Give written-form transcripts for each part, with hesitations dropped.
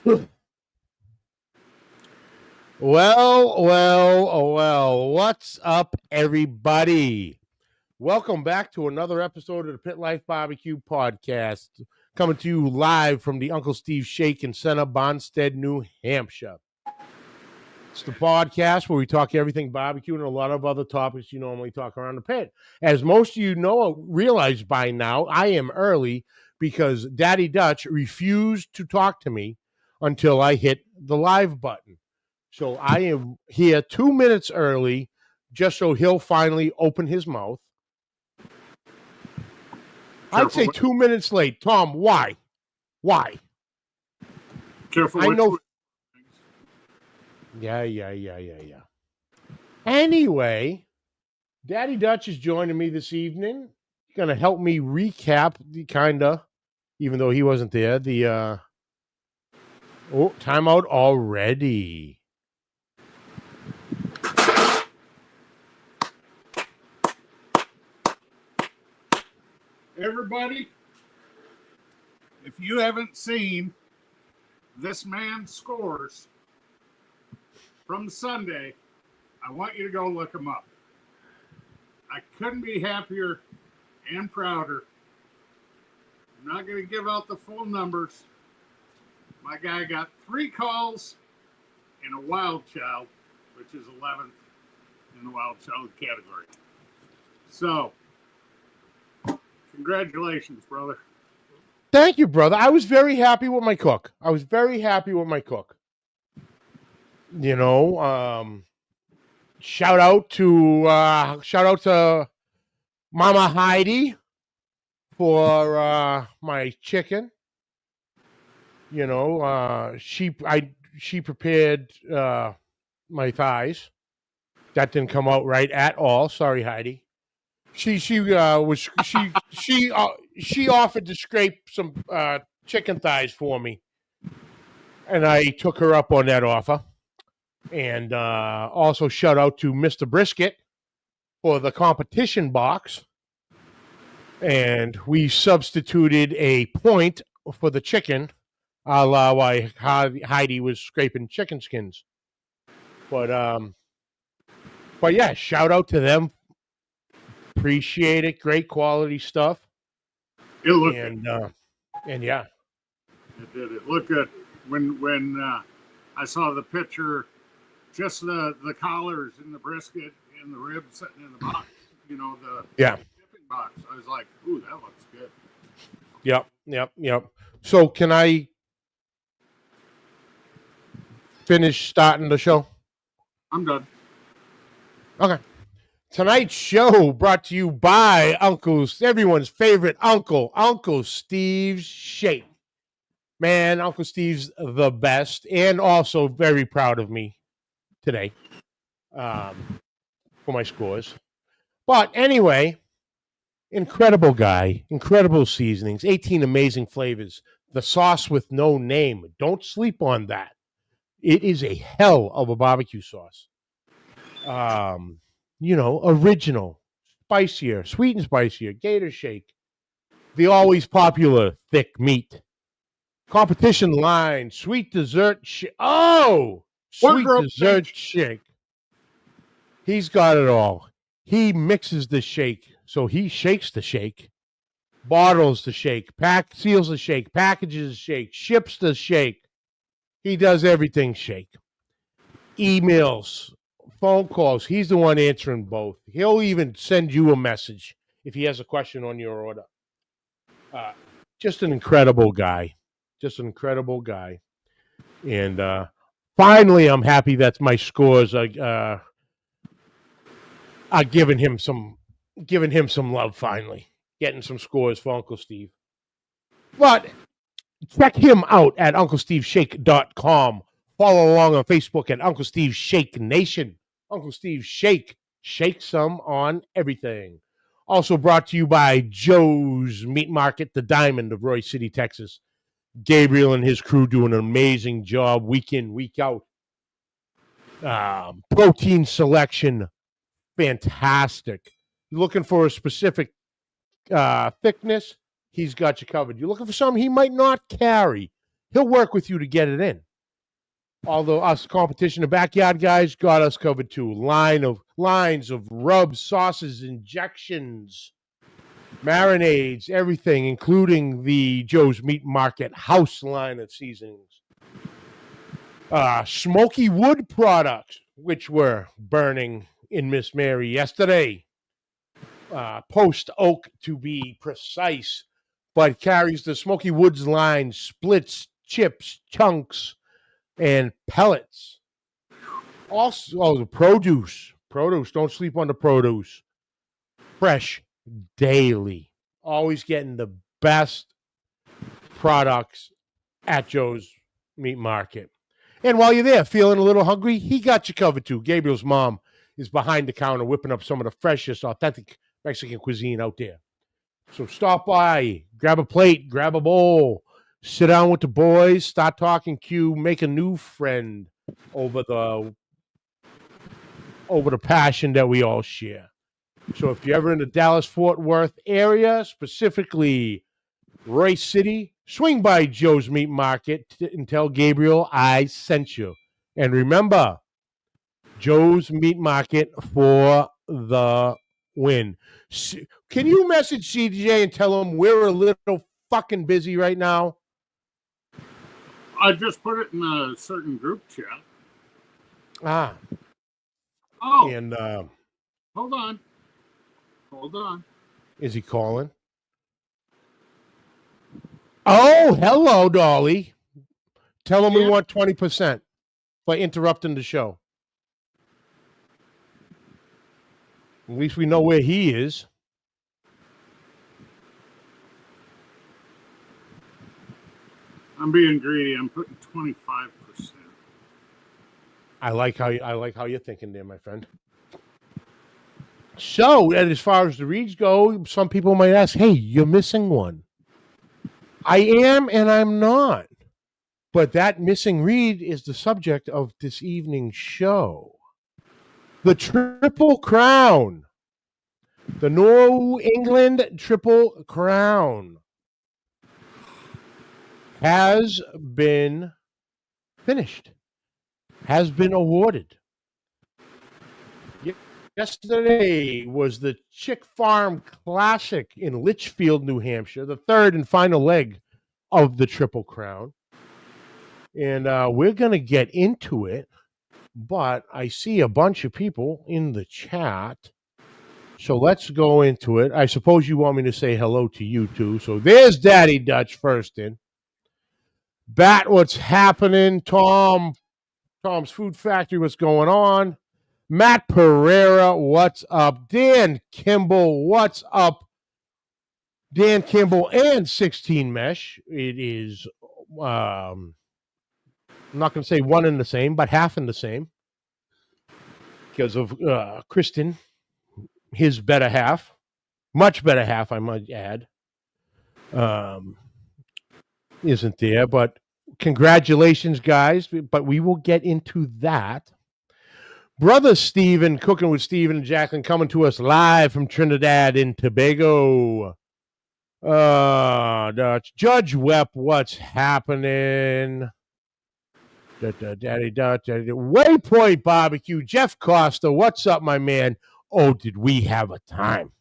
Well, what's up, everybody? Welcome back to another episode of the Pit Life Barbecue Podcast, coming to you live from the Uncle Steve Shake in Center, Bonstead, New Hampshire. It's the podcast where we talk everything barbecue and a lot of other topics you normally talk around the pit. As most of you realize by now, I am early because Daddy Dutch refused to talk to me until I hit the live button. So I am here 2 minutes early just so he'll finally open his mouth. I'd say 2 minutes late. Tom, why? Why? Careful. I know. Yeah. Anyway, Daddy Dutch is joining me this evening. He's going to help me recap even though he wasn't there, timeout already. Everybody, if you haven't seen This Man Scores from Sunday, I want you to go look him up. I couldn't be happier and prouder. I'm not going to give out the full numbers. My guy got 3 calls in a wild child, which is 11th in the wild child category. So, congratulations, brother. Thank you, brother. I was very happy with my cook. You know, shout out to Mama Heidi for my chicken. You know, she prepared my thighs. That didn't come out right at all. Sorry, Heidi. She offered to scrape some chicken thighs for me, and I took her up on that offer. And also shout out to Mr. Brisket for the competition box, and we substituted a point for the chicken, a la why Heidi was scraping chicken skins. But yeah, shout out to them. Appreciate it. Great quality stuff. It looked good. And yeah, it did. It looked good. When I saw the picture, just the collars and the brisket and the ribs sitting in the box, you know, the shipping box. I was like, ooh, that looks good. Yep. So can I finish starting the show? I'm done. Okay. Tonight's show brought to you by everyone's favorite uncle, Uncle Steve's Shake. Man, Uncle Steve's the best, and also very proud of me today for my scores. But anyway, incredible guy, incredible seasonings, 18 amazing flavors, the sauce with no name. Don't sleep on that. It is a hell of a barbecue sauce. You know, original, spicier, sweet and spicier, Gator Shake, the always popular thick meat, competition line, sweet dessert shake. Shake. He's got it all. He mixes the shake, so he shakes the shake, bottles the shake, seals the shake, packages the shake, ships the shake. He does everything shake. Emails, phone calls, he's the one answering both. He'll even send you a message if he has a question on your order. Just an incredible guy. And finally, I'm happy that my scores are giving him some love finally. Getting some scores for Uncle Steve. But check him out at UncleSteveShake.com. Follow along on Facebook at Uncle Steve Shake Nation. Uncle Steve Shake. Shake some on everything. Also brought to you by Joe's Meat Market, the Diamond of Roy City, Texas. Gabriel and his crew do an amazing job week in, week out. Protein selection, fantastic. You're looking for a specific thickness, he's got you covered. You're looking for something he might not carry, he'll work with you to get it in. Although us competition and backyard guys got us covered too. Lines of rubs, sauces, injections, marinades, everything, including the Joe's Meat Market house line of seasonings. Smoky wood products, which were burning in Miss Mary yesterday. Post oak to be precise, but carries the Smoky Woods line, splits, chips, chunks, and pellets. Also, the produce. Don't sleep on the produce. Fresh daily. Always getting the best products at Joe's Meat Market. And while you're there, feeling a little hungry, he got you covered too. Gabriel's mom is behind the counter whipping up some of the freshest, authentic Mexican cuisine out there. So stop by, grab a plate, grab a bowl, sit down with the boys, start talking Q, make a new friend over the passion that we all share. So if you're ever in the Dallas-Fort Worth area, specifically Royce City, swing by Joe's Meat Market and tell Gabriel I sent you. And remember, Joe's Meat Market for the win. Can you message CJ and tell him we're a little fucking busy right now? I just put it in a certain group chat. Oh. And hold on. Is he calling? Oh, hello, Dolly. Tell him we want 20% for interrupting the show. At least we know where he is. I'm being greedy. I'm putting 25%. I like how you're thinking there, my friend. So, and as far as the reads go, some people might ask, "Hey, you're missing one." I am, and I'm not. But that missing read is the subject of this evening's show. The Triple Crown. The New England Triple Crown has been finished, has been awarded. Yesterday was the Chick Farm Classic in Litchfield, New Hampshire, the third and final leg of the Triple Crown. And we're going to get into it, but I see a bunch of people in the chat. So let's go into it. I suppose you want me to say hello to you too. So there's Daddy Dutch first in. Bat, what's happening? Tom's Food Factory, what's going on? Matt Pereira, what's up? Dan Kimball, what's up? Dan Kimball and 16 Mesh. It is, I'm not going to say one and the same, but half in the same. Because of Kristen, his better half. Much better half, I might add. Isn't there, but congratulations, guys. But we will get into that. Brother Steven, Cooking with Steven and Jacqueline, coming to us live from Trinidad and Tobago. Judge Webb, what's happening? Daddy Waypoint Barbecue, Jeff Costa, what's up, my man? Oh, did we have a time?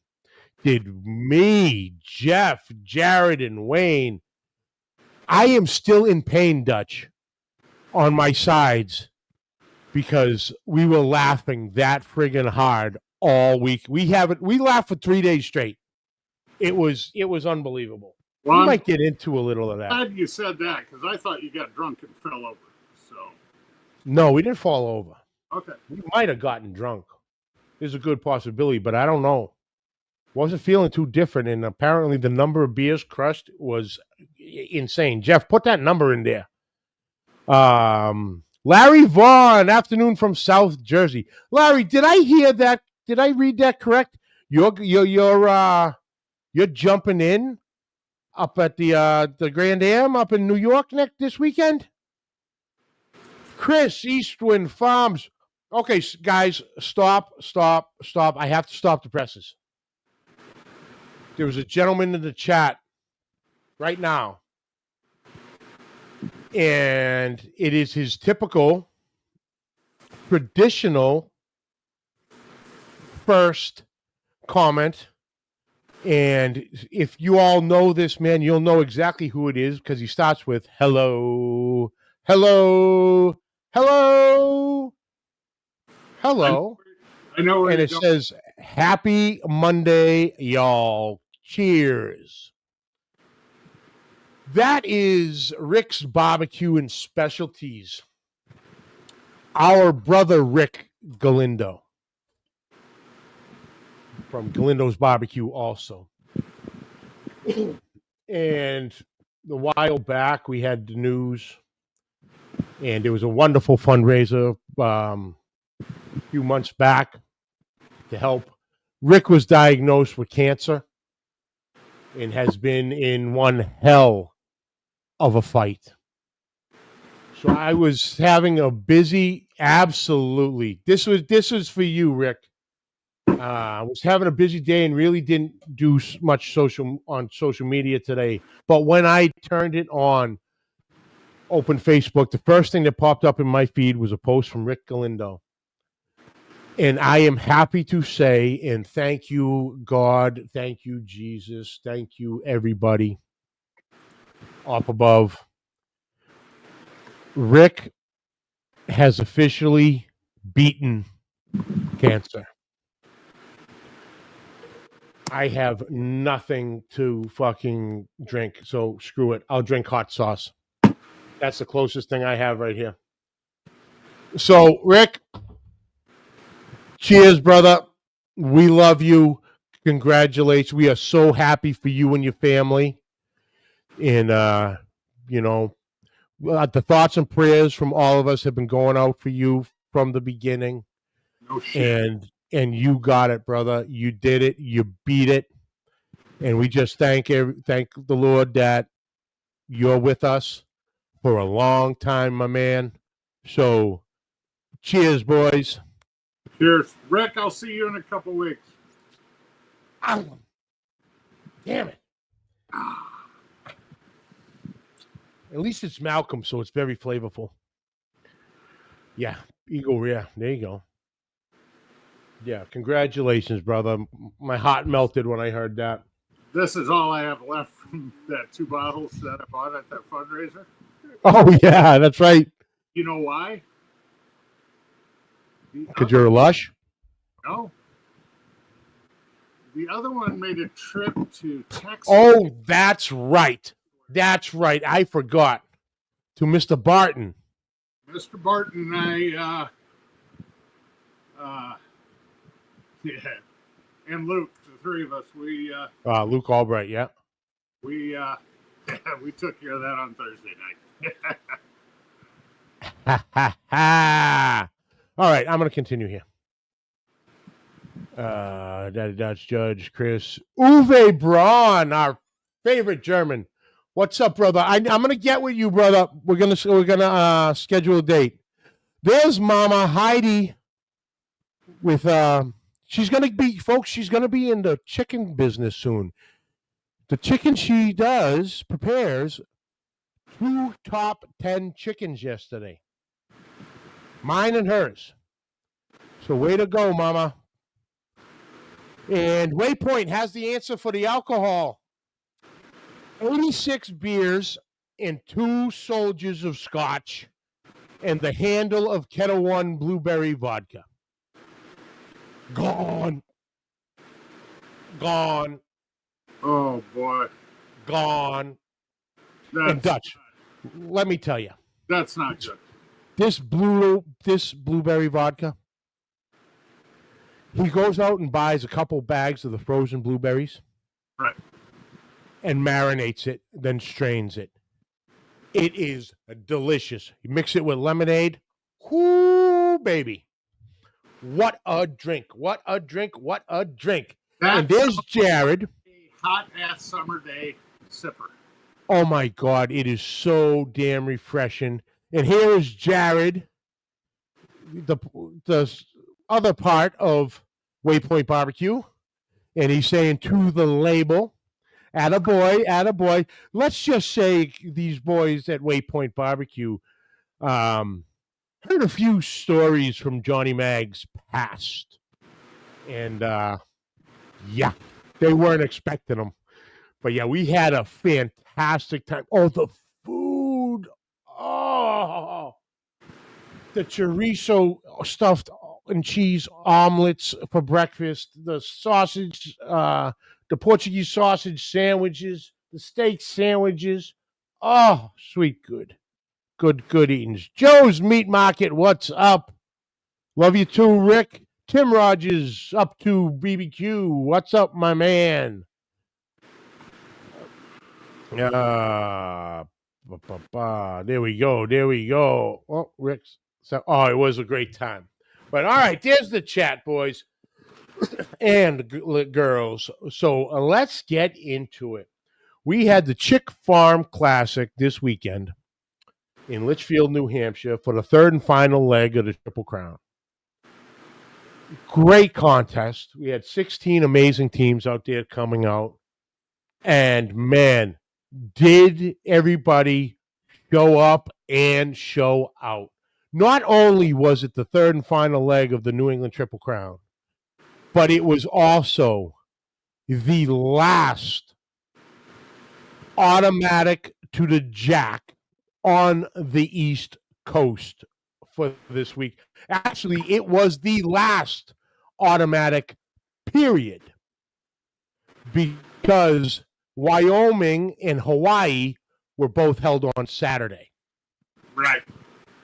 Did me, Jeff, Jared, and Wayne. I am still in pain, Dutch, on my sides. Because we were laughing that friggin' hard all week. We laughed for 3 days straight. It was unbelievable. Well, we might get into a little of that. I'm glad you said that because I thought you got drunk and fell over. So no, we didn't fall over. Okay, we might have gotten drunk. There's a good possibility, but I don't know. Wasn't feeling too different, and apparently the number of beers crushed was insane. Jeff, put that number in there. Larry Vaughn, afternoon from South Jersey. Larry, did I hear that? Did I read that correct? You're jumping in up at the Grand Am up in New York this weekend? Chris, Eastwind Farms. Okay, guys, stop. I have to stop the presses. There was a gentleman in the chat right now And it is his typical traditional first comment. And if you all know this man, you'll know exactly who it is because he starts with hello, hello, hello, hello. I know where And you're it going. says, happy Monday, y'all. Cheers. That is Rick's Barbecue and Specialties. Our brother Rick Galindo from Galindo's Barbecue also. And a while back, we had the news, and it was a wonderful fundraiser a few months back to help. Rick was diagnosed with cancer and has been in one hell of a fight. So I was having a busy, absolutely. This was for you, Rick. I was having a busy day and really didn't do much on social media today. But when I turned it on, open Facebook, the first thing that popped up in my feed was a post from Rick Galindo. And I am happy to say, and thank you, God, thank you, Jesus, thank you, everybody up above. Rick has officially beaten cancer. I have nothing to fucking drink, so screw it. I'll drink hot sauce. That's the closest thing I have right here. So, Rick, cheers, brother. We love you. Congratulations. We are so happy for you and your family. And, the thoughts and prayers from all of us have been going out for you from the beginning. No shit. And you got it, brother. You did it. You beat it. And we just thank the Lord that you're with us for a long time, my man. So, cheers, boys. Cheers. Rick, I'll see you in a couple weeks. Ow. Damn it. At least it's Malcolm, so it's very flavorful. Yeah, Eagle Rare. There you go. Yeah, congratulations, brother. My heart melted when I heard that. This is all I have left from that 2 bottles that I bought at that fundraiser. Oh, yeah, that's right. You know why? Because you're a lush? No. The other one made a trip to Texas. Oh, that's right. That's right. I forgot. To Mr. Barton. Mr. Barton and I, and Luke, the 3 of us, we Luke Albright, yeah. we took care of that on Thursday night. Ha, ha, ha. All right, I'm going to continue here. Daddy Dutch Judge Chris Uwe Braun, our favorite German. What's up, brother? I'm gonna get with you, brother. We're gonna schedule a date. There's Mama Heidi with she's gonna be, folks. She's gonna be in the chicken business soon. The chicken she prepares 2 top 10 chickens yesterday. Mine and hers. So way to go, Mama. And Waypoint has the answer for the alcohol. 86 beers and 2 soldiers of scotch and the handle of Ketel One blueberry vodka. Gone. Gone. Oh, boy. Gone. And Dutch, let me tell you. That's not good. This blueberry vodka, he goes out and buys a couple bags of the frozen blueberries. Right. And marinates it, then strains it. It is delicious. You mix it with lemonade. Whoo, baby. What a drink. What a drink. What a drink. And there's Jared. A hot-ass summer day sipper. Oh, my God. It is so damn refreshing. And here is Jared, the other part of Waypoint Barbecue. And he's saying to the label, Attaboy, attaboy. Let's just say these boys at Waypoint Barbecue heard a few stories from Johnny Mag's past. And yeah, they weren't expecting them. But yeah, we had a fantastic time. Oh, the food. Oh, the chorizo stuffed and cheese omelets for breakfast, the sausage, the Portuguese sausage sandwiches, the steak sandwiches. Oh, sweet, good. Good eatings. Joe's Meat Market, what's up? Love you too, Rick. Tim Rogers, up to BBQ. What's up, my man? There we go. Oh, Rick's. Oh, it was a great time. But all right, there's the chat, boys and girls. So let's get into it. We had the Chick Farm Classic this weekend in Litchfield, New Hampshire for the third and final leg of the Triple Crown. Great contest. We had 16 amazing teams out there coming out. And man, did everybody show up and show out. Not only was it the third and final leg of the New England Triple Crown, but it was also the last automatic to the Jack on the East Coast for this week. Actually, it was the last automatic, period, because Wyoming and Hawaii were both held on Saturday. Right.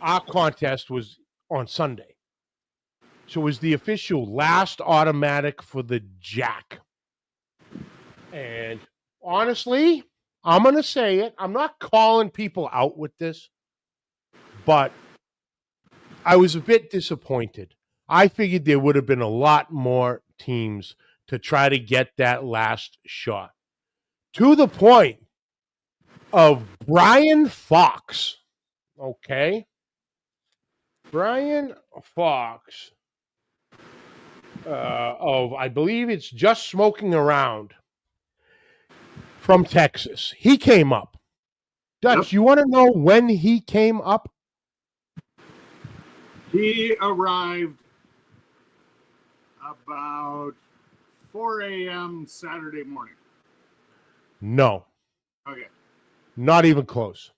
Our contest was on Sunday. So it was the official last automatic for the Jack. And honestly, I'm going to say it. I'm not calling people out with this, but I was a bit disappointed. I figured there would have been a lot more teams to try to get that last shot. To the point of Brian Fox. Okay. Brian Fox of, I believe it's Just Smoking Around from Texas. He came up. Dutch, you want to know when he came up? He arrived about 4 a.m. Saturday morning. No. Okay. Not even close.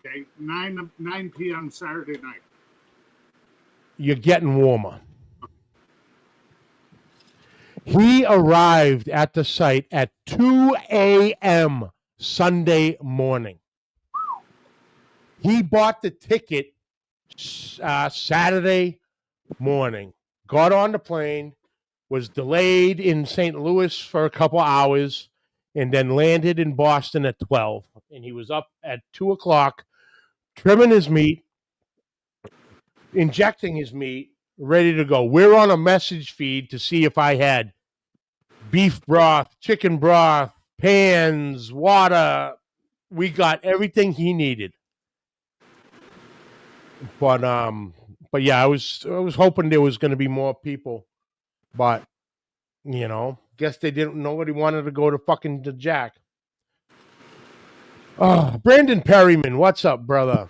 Okay. 9 p.m. Saturday night. You're getting warmer. He arrived at the site at 2 a.m. Sunday morning. He bought the ticket Saturday morning, got on the plane, was delayed in St. Louis for a couple hours, and then landed in Boston at 12. And he was up at 2 o'clock, trimming his meat, injecting his meat, ready to go. We're on a message feed to see if I had beef broth, chicken broth, pans, water. We got everything he needed. But yeah, I was hoping there was going to be more people, but guess they didn't. Nobody wanted to go to fucking the Jack. Brandon Perryman, what's up, brother?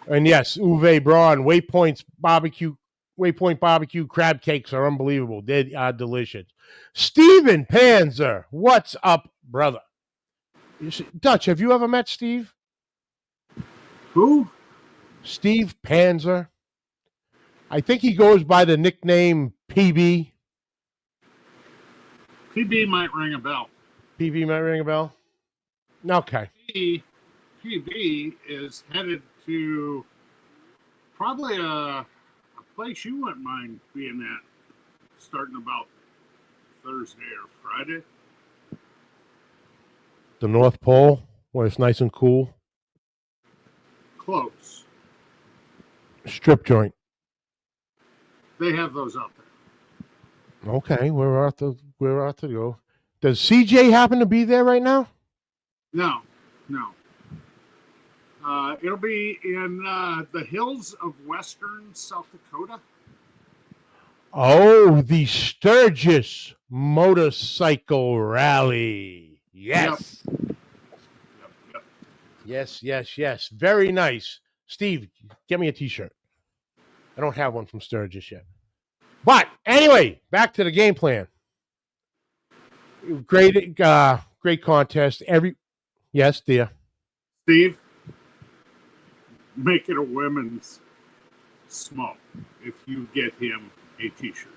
And yes, Uwe Braun, Waypoint Barbecue crab cakes are unbelievable. They are delicious. Steven Panzer, what's up, brother? Dutch, have you ever met Steve? Who? Steve Panzer. I think he goes by the nickname PB. PB might ring a bell. PB might ring a bell? Okay. PB is headed to probably a place you wouldn't mind being at starting about Thursday or Friday. The North Pole, where it's nice and cool. Close. Strip joint. They have those out there. Okay, we're out to go. Does CJ happen to be there right now? No. It'll be in the hills of western South Dakota. Oh, the Sturgis Motorcycle Rally. Yes. Yep. Yes. Very nice. Steve, get me a t-shirt. I don't have one from Sturgis yet. But anyway, back to the game plan. Great contest. Yes, dear. Steve, make it a women's small if you get him a t-shirt.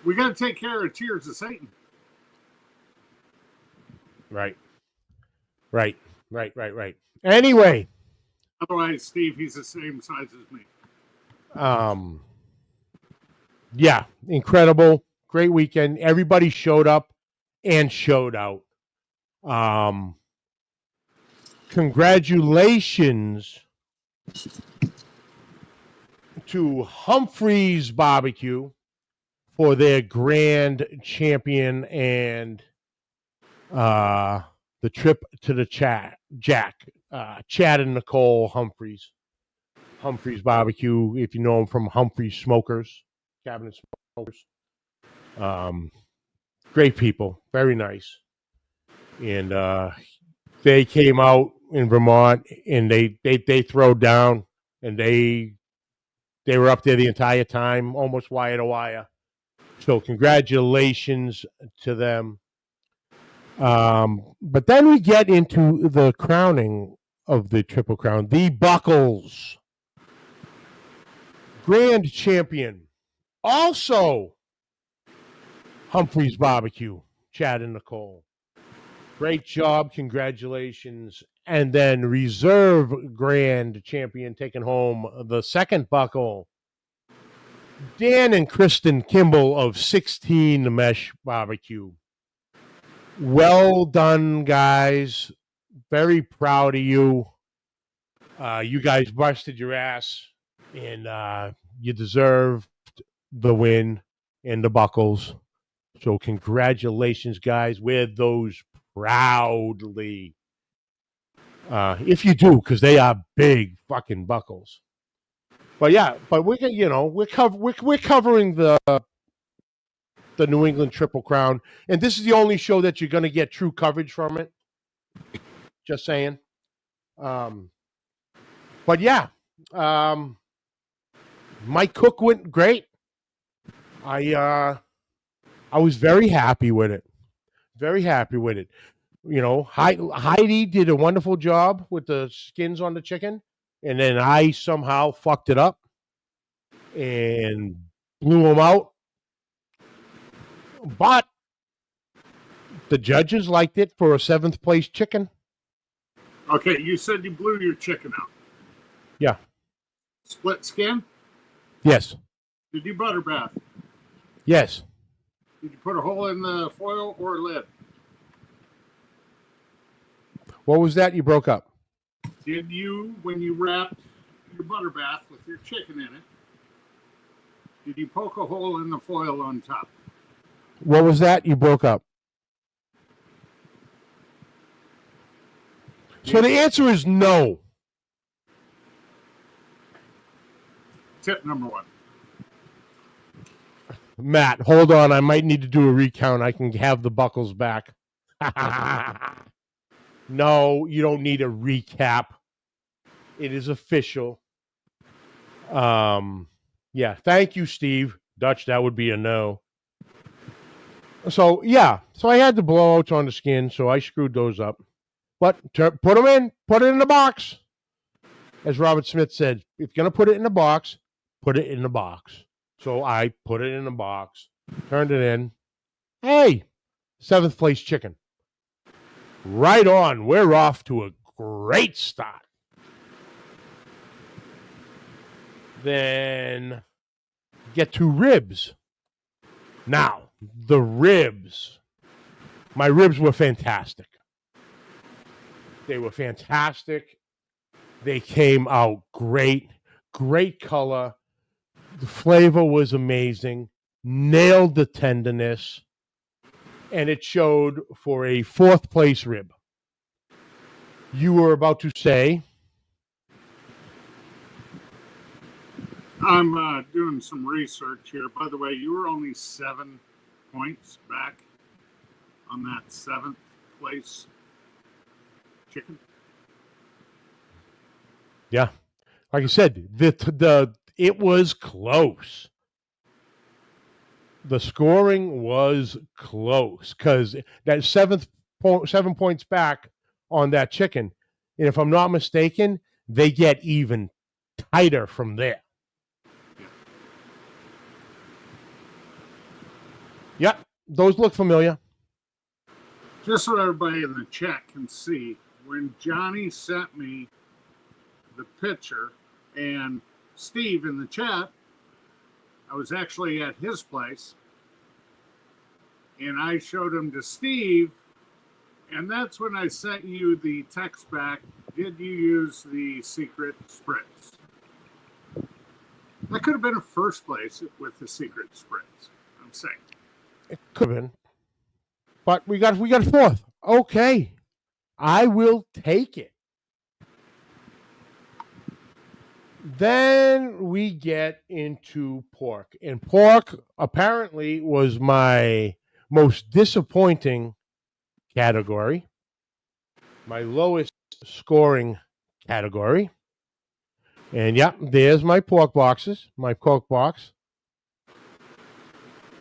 We got to take care of Tears of Satan. Right. Anyway. Otherwise, Steve, he's the same size as me. Yeah, incredible. Great weekend. Everybody showed up and showed out. Congratulations to Humphreys Barbecue for their grand champion and the trip to the Chad and Nicole Humphreys Barbecue, if you know them from Humphreys Smokers, Cabinet Smokers. Great people, very nice. And they came out in Vermont and they throw down, and they were up there the entire time, almost wire to wire. So congratulations to them. But then we get into the crowning of the Triple Crown, the Buckles. Grand champion. Also Humphreys Barbecue, Chad and Nicole. Great job. Congratulations. And then reserve grand champion taking home the second buckle, Dan and Kristen Kimball of 16 Mesh Barbecue. Well done, guys. Very proud of you. You guys busted your ass, and you deserved the win and the buckles. So congratulations, guys. Wear those proudly. If you do, because they are big fucking buckles. But yeah, we're covering the New England Triple Crown, and this is the only show that you're going to get true coverage from it. Just saying. But yeah, Mike Cook went great. I was very happy with it. Very happy with it. You know, Heidi did a wonderful job with the skins on the chicken, and then I somehow fucked it up and blew them out. But the judges liked it for a 7th place chicken. Okay, you said you blew your chicken out. Yeah. Split skin? Yes. Did you butter bath? Yes. Did you put a hole in the foil or lid? What was that? You broke up. Did you, when you wrapped your butter bath with your chicken in it, did you poke a hole in the foil on top? What was that? You broke up. So the answer is no. Tip number 1. Matt, hold on. I might need to do a recount. I can have the buckles back. No, you don't need a recap. It is official. Yeah. Thank you, Steve. Dutch, that would be a no. So, yeah. So I had the blowouts on the skin, so I screwed those up. But put them in. Put it in the box. As Robert Smith said, if you're going to put it in the box, put it in the box. So I put it in the box, turned it in. Hey, 7th place chicken. Right on. We're off to a great start. Then get to ribs. Now, the ribs. My ribs were fantastic. They were fantastic. They came out great. Great color. The flavor was amazing. Nailed the tenderness. And it showed for a 4th place rib. You were about to say? I'm doing some research here. By the way, you were only 7 points back on that 7th place chicken. Yeah. Like I said, it was close. The scoring was close because that 7 points back on that chicken. And if I'm not mistaken, they get even tighter from there. Yep, those look familiar. Just so everybody in the chat can see, when Johnny sent me the picture and Steve in the chat, I was actually at his place and I showed him to Steve, and that's when I sent you the text back. Did you use the secret spritz? That could have been a first place with the secret spritz. I'm saying it could have been, but we got fourth. Okay, I will take it. Then we get into pork, and pork apparently was my most disappointing category, my lowest scoring category. And yeah, there's my pork boxes, my pork box.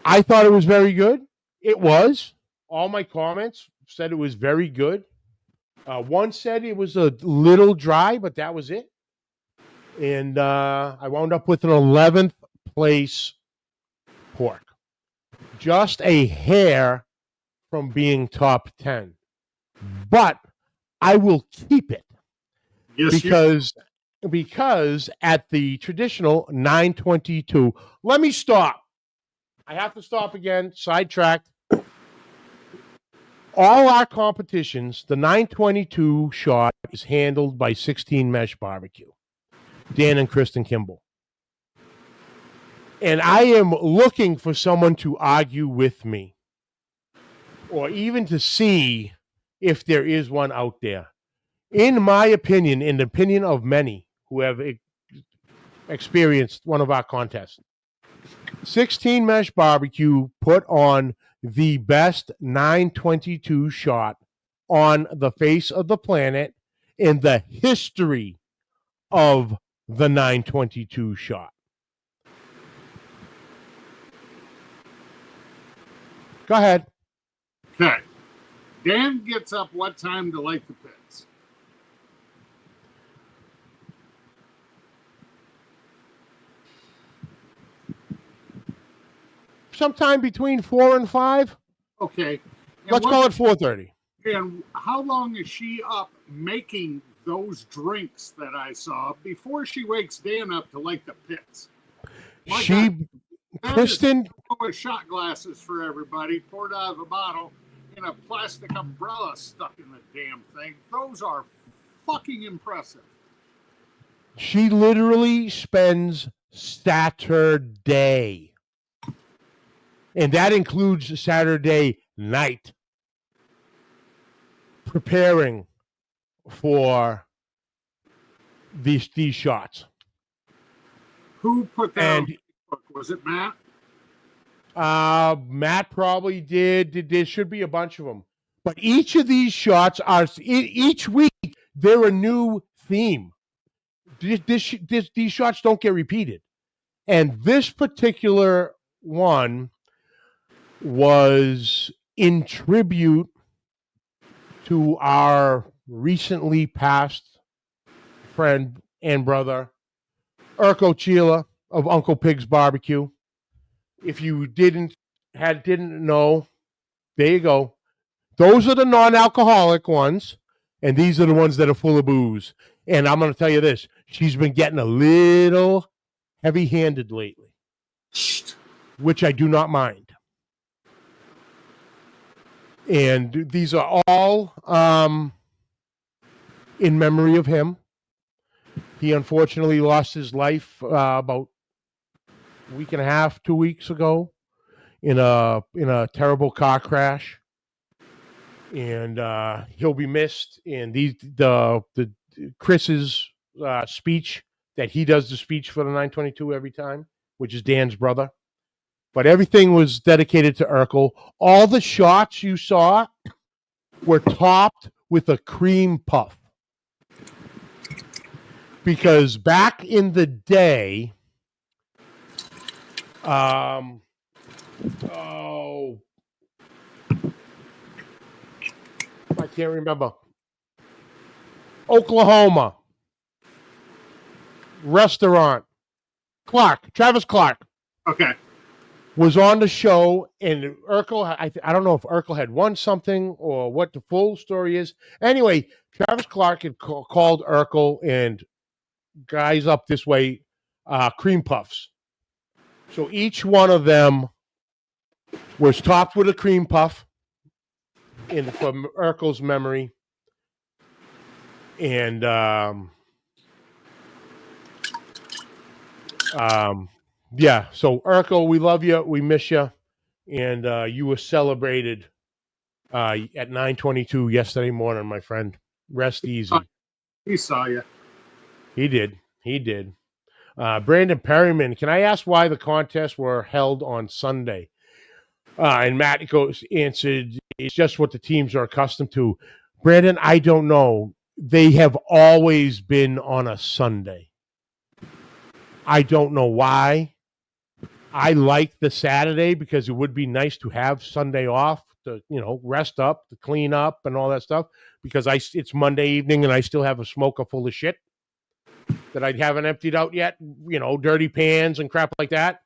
I thought it was very good. It was. All my comments said it was very good. One said it was a little dry, but that was it. And I wound up with an 11th place pork. Just a hair from being top 10. But I will keep it. yes, Because at the traditional 922, let me stop. I have to stop again. Sidetracked. All our competitions, the 922 shot is handled by 16 Mesh Barbecue, Dan and Kristen Kimball. And I am looking for someone to argue with me, or even to see if there is one out there. In my opinion, in the opinion of many who have experienced one of our contests, 16 Mesh Barbecue put on the best 922 shot on the face of the planet in the history of the 922 shot. Go ahead. Okay. Dan gets up what time to light the pits? Sometime between 4 and 5. Okay. Let's call it 4:30. And how long is she up making those drinks that I saw before she wakes Dan up to light the pits? Kristen, with shot glasses for everybody, poured out of a bottle in a plastic umbrella stuck in the damn thing. Those are fucking impressive. She literally spends Saturday, and that includes Saturday night, preparing for these shots. Who put that on Facebook? Was it Matt? Matt probably did. There should be a bunch of them. But each of these shots are, each week, they're a new theme. These shots don't get repeated. And this particular one was in tribute to our recently passed friend and brother, Urko Chila of Uncle Pig's Barbecue. If you didn't know, there you go. Those are the non-alcoholic ones, and these are the ones that are full of booze. And I'm going to tell you this. She's been getting a little heavy-handed lately, which I do not mind. And these are all in memory of him. He unfortunately lost his life about a week and a half, 2 weeks ago in a terrible car crash. And he'll be missed. And the Chris's speech that he does the speech for the 922 every time, which is Dan's brother. but everything was dedicated to Urkel. All the shots you saw were topped with a cream puff. Because back in the day, I can't remember. Oklahoma restaurant. Travis Clark. Okay. Was on the show, and Urkel, I don't know if Urkel had won something or what the full story is. Anyway, Travis Clark had called Urkel and guys up this way, cream puffs. So each one of them was topped with a cream puff from Urkel's memory. And yeah, so Urkel, we love you, we miss you, and you were celebrated at 9:22 yesterday morning, my friend. Rest easy. He saw you. He did. Brandon Perryman, can I ask why the contests were held on Sunday? And Matt answered, it's just what the teams are accustomed to. Brandon, I don't know. They have always been on a Sunday. I don't know why. I like the Saturday because it would be nice to have Sunday off to, rest up, to clean up and all that stuff, because it's Monday evening and I still have a smoker full of shit that I haven't emptied out yet, dirty pans and crap like that.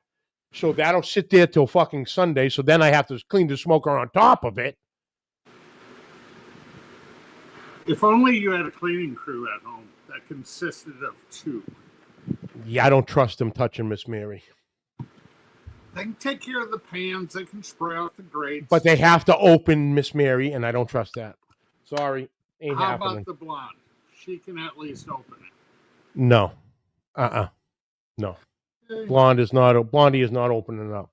So that'll sit there till fucking Sunday. So then I have to clean the smoker on top of it. If only you had a cleaning crew at home that consisted of 2. Yeah, I don't trust them touching Miss Mary. They can take care of the pans. They can spray out the grates. But they have to open Miss Mary, and I don't trust that. Sorry, ain't How happening. How about the blonde? She can at least open it. No. No. Blondie is not opening up.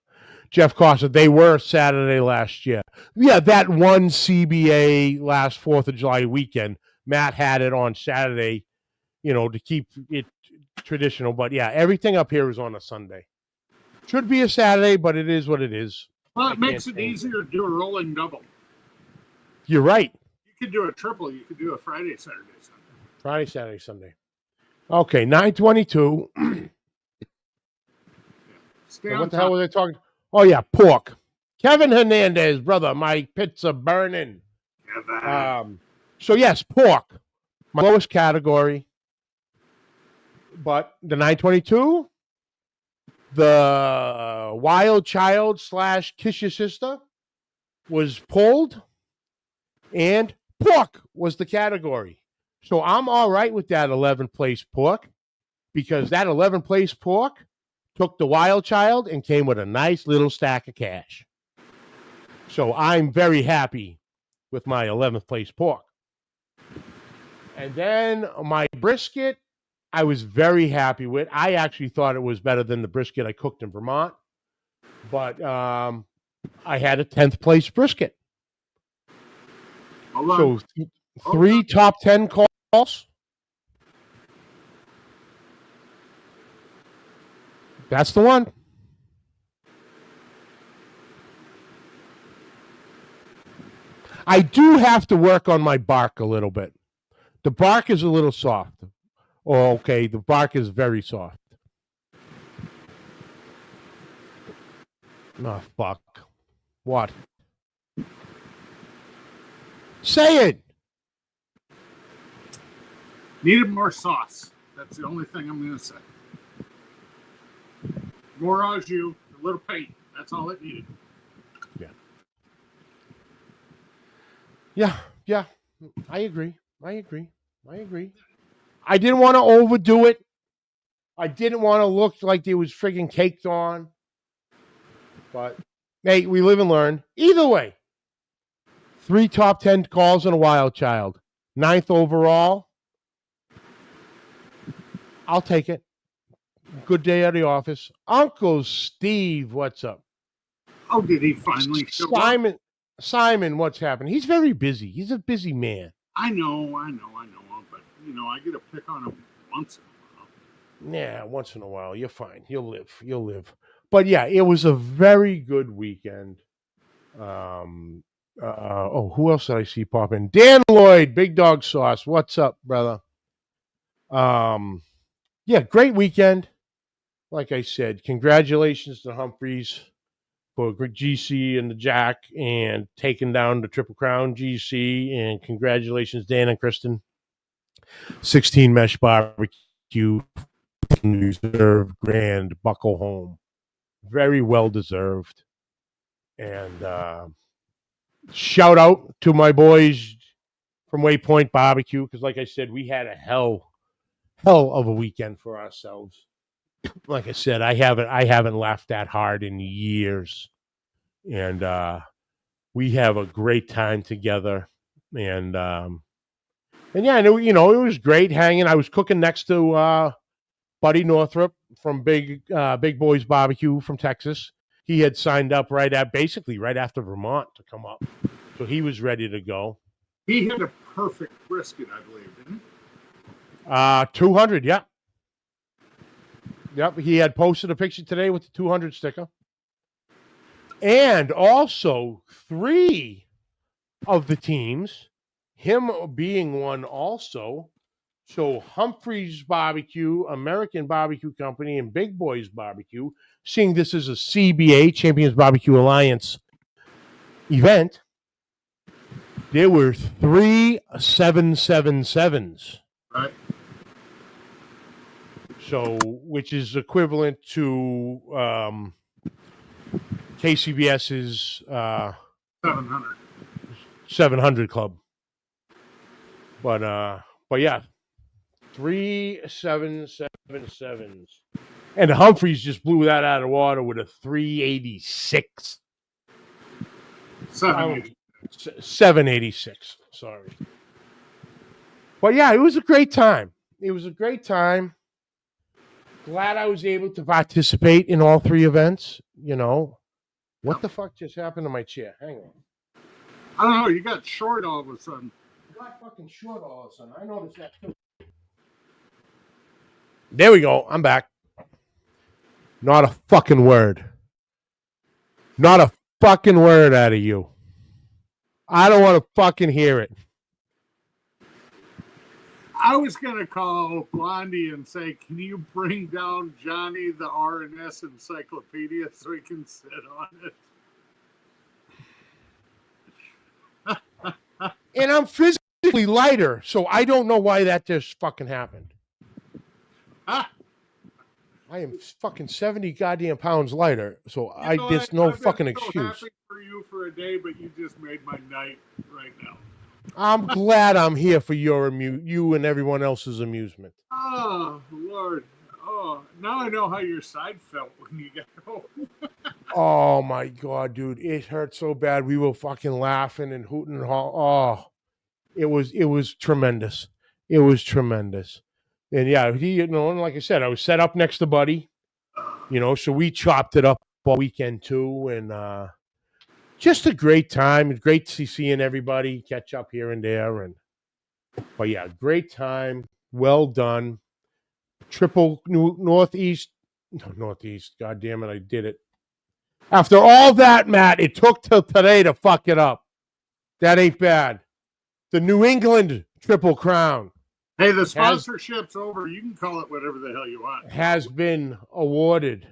Jeff Costa, they were Saturday last year. Yeah, that one CBA last 4th of July weekend, Matt had it on Saturday, to keep it traditional. But yeah, everything up here is on a Sunday. Should be a Saturday, but it is what it is. Well, it makes it easier to do a rolling double. You're right. You could do a triple. You could do a Friday, Saturday, Sunday. Friday, Saturday, Sunday. Okay, 9:22. What the hell were they talking? Oh, yeah, pork. Kevin Hernandez, brother, my pizza burning. So, yes, pork. My lowest category. But the 922, the Wild Child / Kiss Your Sister was pulled, and pork was the category. So I'm all right with that 11th place pork, because that 11th place pork took the Wild Child and came with a nice little stack of cash. So I'm very happy with my 11th place pork. And then my brisket, I was very happy with. I actually thought it was better than the brisket I cooked in Vermont. But I had a 10th place brisket. So 3 top 10 calls. That's the one. I do have to work on my bark a little bit. The bark is a little soft. Oh, okay, the bark is very soft. Oh, fuck. What? Say it! Needed more sauce. That's the only thing I'm going to say. More au jus, a little paint. That's all it needed. Yeah. I agree. I didn't want to overdo it. I didn't want to look like it was friggin' caked on. But, hey, we live and learn. Either way, 3 top 10 calls and a Wild Child. 9th overall. I'll take it. Good day at the office. Uncle Steve, what's up? Oh, did he finally show up? Simon, what's happening? He's very busy. He's a busy man. I know. But, I get to pick on him once in a while. Yeah, once in a while. You're fine. You'll live. But yeah, it was a very good weekend. Who else did I see pop in? Dan Lloyd, Big Dog Sauce. What's up, brother? Yeah, great weekend. Like I said, congratulations to Humphreys for GC and the Jack and taking down the Triple Crown GC. And congratulations, Dan and Kristen. 16 Mesh Barbecue, deserved grand buckle home. Very well deserved. And shout out to my boys from Waypoint Barbecue, because like I said, we had a hell of a weekend for ourselves. Like I said, I haven't laughed that hard in years. And we have a great time together. And yeah, it was great hanging. I was cooking next to Buddy Northrup from Big Boys Barbecue from Texas. He had signed up right after Vermont to come up, so he was ready to go. He had a perfect brisket, I believe, didn't he? 200, yep. Yep, he had posted a picture today with the 200 sticker. And also 3 of the teams, him being one also. So Humphreys Barbecue, American Barbecue Company, and Big Boys Barbecue, seeing this as a CBA, Champions Barbecue Alliance event, there were 3 777s. Right. So, which is equivalent to KCBS's 700 club. But yeah, 3 777s. And Humphreys just blew that out of the water with a 386. 786. Sorry. But yeah, it was a great time. Glad I was able to participate in all 3 events. What the fuck just happened to my chair? Hang on. I don't know. You got short all of a sudden. Got fucking short all of a sudden. I noticed that too. There we go. I'm back. Not a fucking word. Not a fucking word out of you. I don't want to fucking hear it. I was going to call Blondie and say, can you bring down Johnny the R&S encyclopedia so he can sit on it? And I'm physically lighter, so I don't know why that just fucking happened. I am fucking 70 goddamn pounds lighter, so there's no fucking excuse. I'm happy for you for a day, but you just made my night right now. I'm glad I'm here for you and everyone else's amusement. Oh, Lord. Oh, now I know how your side felt when you got home. Oh, my God, dude. It hurt so bad. We were fucking laughing and hooting and hollering. Oh, it was tremendous. It was tremendous. And yeah, and like I said, I was set up next to Buddy, so we chopped it up all weekend too. And just a great time. It's great to seeing everybody catch up here and there. But yeah, great time. Well done. Triple Northeast. God damn it. I did it. After all that, Matt, it took till today to fuck it up. That ain't bad. The New England Triple Crown. Hey, the sponsorship's over. You can call it whatever the hell you want. Has been awarded.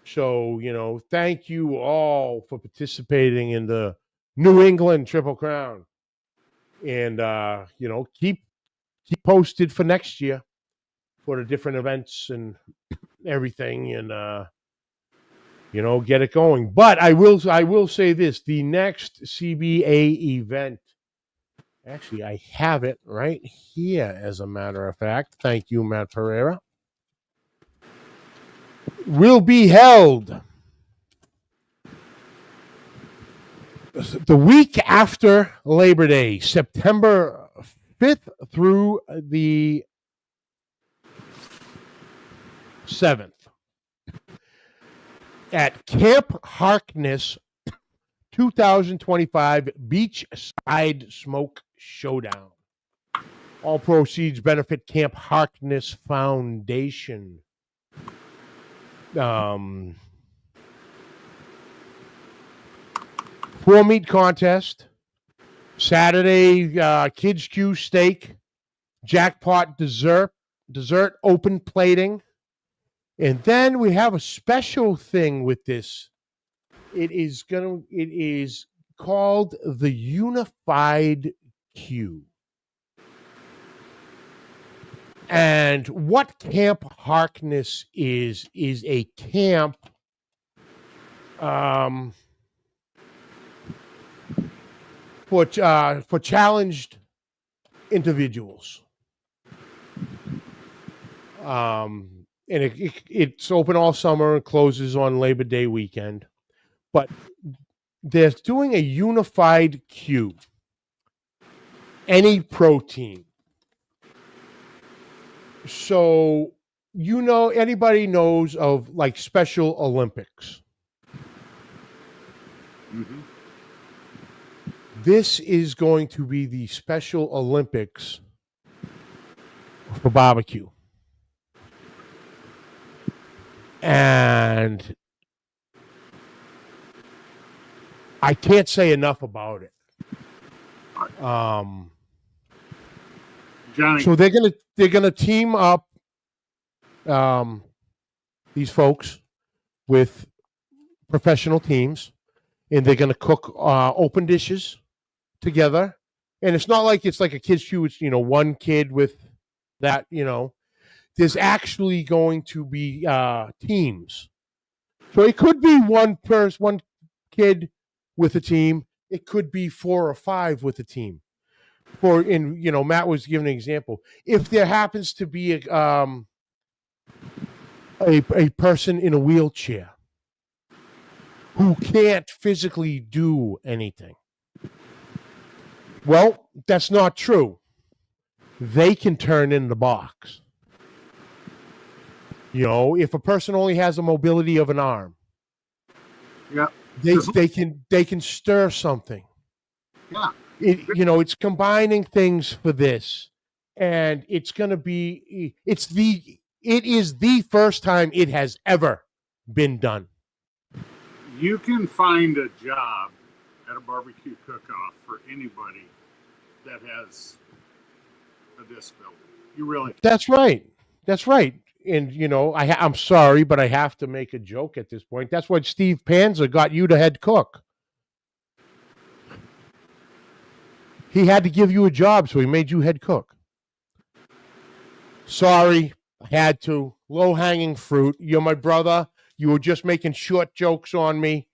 So, thank you all for participating in the New England Triple Crown. And, keep posted for next year for the different events and everything and, get it going. But I will say this, the next CBA event, actually, I have it right here, as a matter of fact. Thank you, Matt Pereira. Will be held the week after Labor Day, September 5th through the 7th at Camp Harkness 2025 Beachside Smoke Showdown. All proceeds benefit Camp Harkness Foundation. 4 meat contest. Saturday, kids Q steak, jackpot dessert open plating. And then we have a special thing with this. It is called the Unified Q. And what Camp Harkness is a camp for challenged individuals. And it's open all summer and closes on Labor Day weekend. But they're doing a unified Q. Any protein. So, anybody knows of like Special Olympics. Mm-hmm. This is going to be the Special Olympics for barbecue. And I can't say enough about it. Johnny. So they're gonna team up these folks with professional teams, and they're gonna cook open dishes together. And it's not like it's like a kid's shoe. It's one kid with that. There's actually going to be teams. So it could be one kid with a team. It could be 4 or 5 with a team. Matt was giving an example. If there happens to be a person in a wheelchair who can't physically do anything, well, that's not true. They can turn in the box. If a person only has a mobility of an arm, yeah, they can stir something. Yeah. It's combining things for this, and it's going to be it is the first time it has ever been done. You can find a job at a barbecue cook-off for anybody that has a disability. You really can. That's right. And I'm sorry, but I have to make a joke at this point. That's why Steve Panzer got you to head cook. He had to give you a job, so he made you head cook. Sorry, I had to. Low-hanging fruit. You're my brother. You were just making short jokes on me.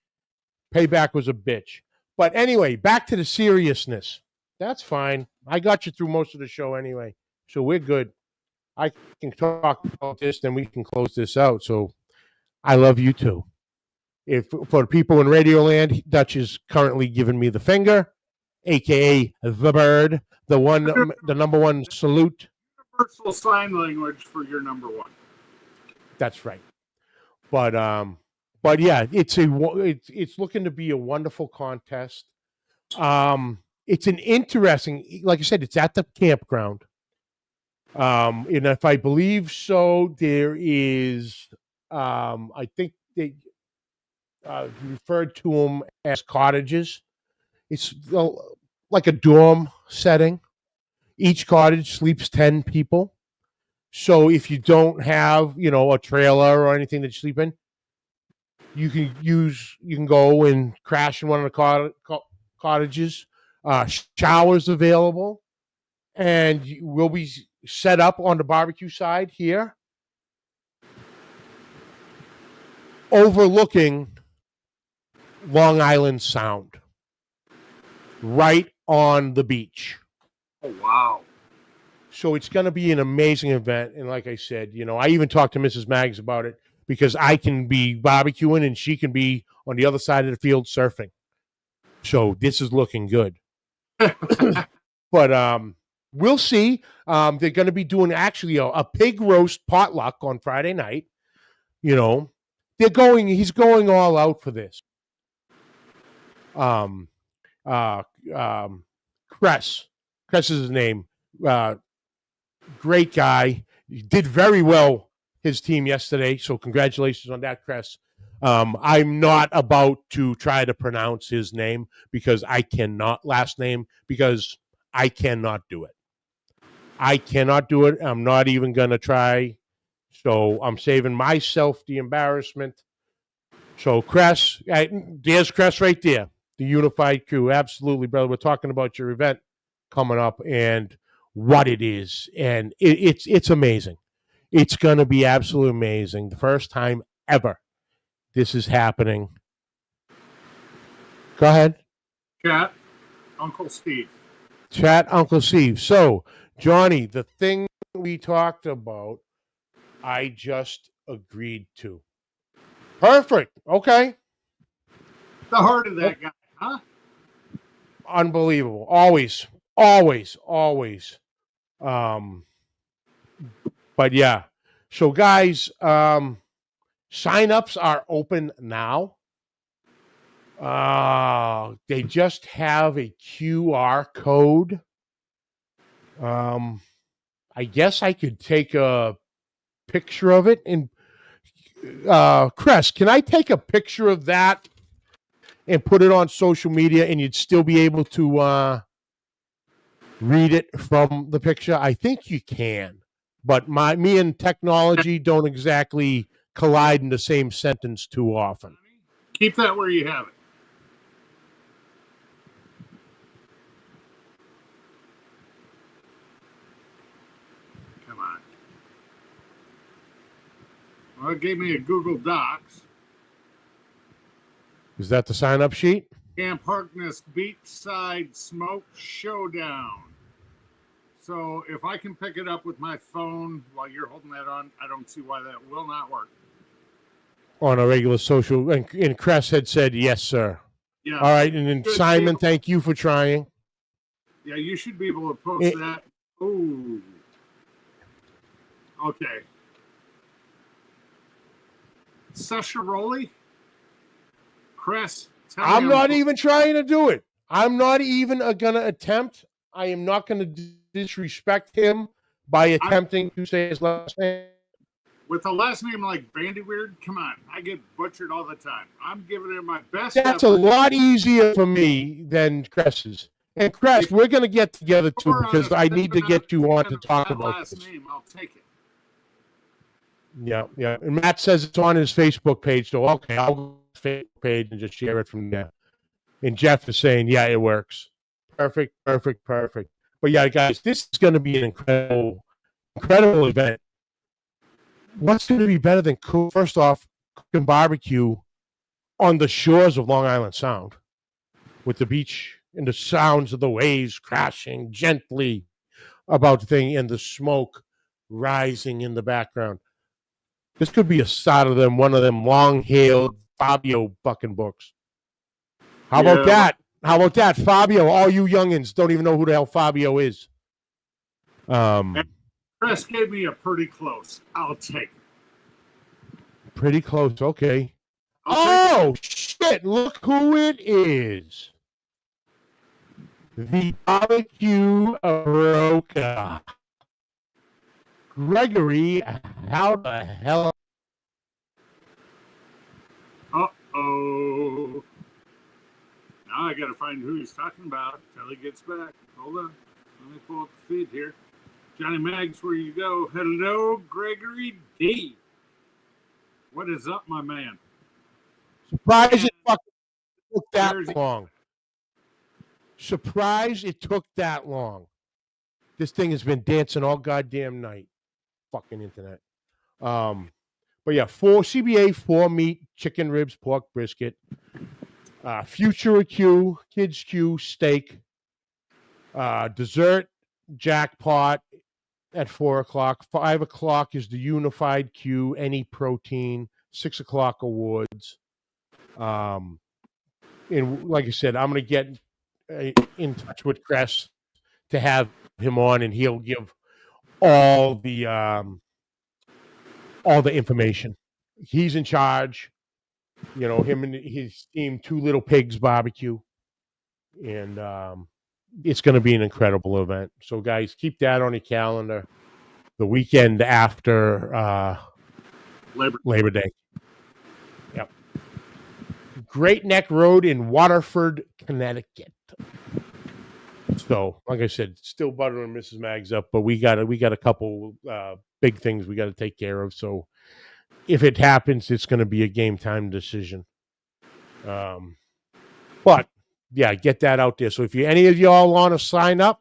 Payback was a bitch. But anyway, back to the seriousness. That's fine. I got you through most of the show anyway, so we're good. I can talk about this, then we can close this out. So I love you too. If for people in Radioland, Dutch is currently giving me the finger, aka the bird, the number one salute. Universal sign language for your number one. That's right. But yeah, it's looking to be a wonderful contest. It's an interesting, like I said, it's at the campground. And if I believe so, there is, I think they referred to them as cottages. It's like a dorm setting. Each cottage sleeps 10 people. So if you don't have, a trailer or anything that you sleep in, you can go and crash in one of the cottages. Showers available, and we'll be set up on the barbecue side here, overlooking Long Island Sound, right on the beach. Oh, wow. So it's going to be an amazing event. And like I said, I even talked to Mrs. Maggs about it because I can be barbecuing and she can be on the other side of the field surfing. So this is looking good. But we'll see. They're going to be doing actually a pig roast potluck on Friday night. He's going all out for this. Cress is his name. Great guy. He did very well his team yesterday. So congratulations on that, Chris. I'm not about to try to pronounce his name because I cannot because I cannot do it. I cannot do it. I'm not even going to try. So I'm saving myself the embarrassment. So Cress, there's Cress right there. The unified crew. Absolutely, brother. We're talking about your event coming up and what it is. And it's amazing. It's going to be absolutely amazing. The first time ever this is happening. Go ahead. Chat, Uncle Steve. Chat, Uncle Steve. So, Johnny, the thing we talked about, I just agreed to. Perfect. Okay. The heart of that guy, huh? Unbelievable. Always. But yeah. So guys, signups are open now. They just have a QR code. I guess I could take a picture of it and Chris, can I take a picture of that and put it on social media and you'd still be able to read it from the picture? I think you can, but me and technology don't exactly collide in the same sentence too often. Keep that where you have it. Come on. Well, it gave me a Google Docs. Is that the sign-up sheet? Camp Harkness Beachside Smoke Showdown. So if I can pick it up with my phone while you're holding that on, I don't see why that will not work. On a regular social, and Cress had said, yes, sir. Yeah. All right, and then Simon, thank you for trying. Yeah, you should be able to post that. Oh. Okay. Sesharoli? Chris, I'm not even trying to do it. I'm not even going to attempt. I am not going to disrespect him by attempting to say his last name. With a last name like Vandyweird, come on. I get butchered all the time. I'm giving it my best That's effort. a lot easier for me than Cress's. And Cress, we're going to get together too because I need to get you on to talk about last this. Name, I'll take it. Yeah. And Matt says it's on his Facebook page, so okay, I'll go to his Facebook page and just share it from there. And Jeff is saying, yeah, it works. Perfect. But yeah, guys, this is going to be an incredible event. What's going to be better than first off, cooking barbecue on the shores of Long Island Sound with the beach and the sounds of the waves crashing gently about the thing and the smoke rising in the background. This could be a start of one of them long-hailed Fabio bucking books. How about that? Fabio, all you youngins don't even know who the hell Fabio is. Chris gave me a pretty close. I'll take it. Pretty close, okay. Oh, shit, look who it is. The barbecue Aroka. Gregory, how the hell? Uh-oh. Now I got to find who he's talking about until he gets back. Hold on. Let me pull up the feed here. Johnny Maggs, where you go? Hello, Gregory D. What is up, my man? Surprised it fucking took that long. Surprised it took that long. This thing has been dancing all goddamn night. Fucking internet. But yeah, 4 CBA, 4 meat, chicken ribs, pork brisket, Future Q, Kids Q, steak, dessert, jackpot at 4 o'clock. 5 o'clock is the unified Q, any protein, 6 o'clock awards. And like I said, I'm going to get in touch with Cress to have him on, and he'll give all the information. He's in charge. You know, him and his team, Two Little Pigs Barbecue. And it's going to be an incredible event. So, guys, keep that on your calendar. The weekend after Labor Day. Yep. Great Neck Road in Waterford, Connecticut. So, like I said, still buttering Mrs. Maggs up, but we got a couple big things we got to take care of. So, if it happens, it's going to be a game time decision. But yeah, get that out there. So, if any of y'all want to sign up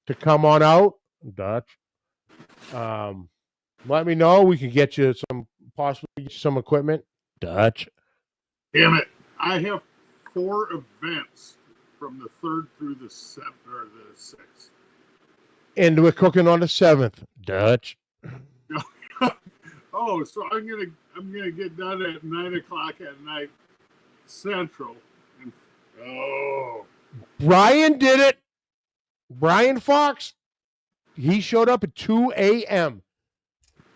to come on out, Dutch, let me know. We can get you some equipment, Dutch. Damn it! I have 4 events from the 3rd through the 7th or the 6th. And we're cooking on the 7th, Dutch. Oh, so I'm gonna get done at 9:00 at night Central. And Brian did it. Brian Fox. He showed up at 2 a.m.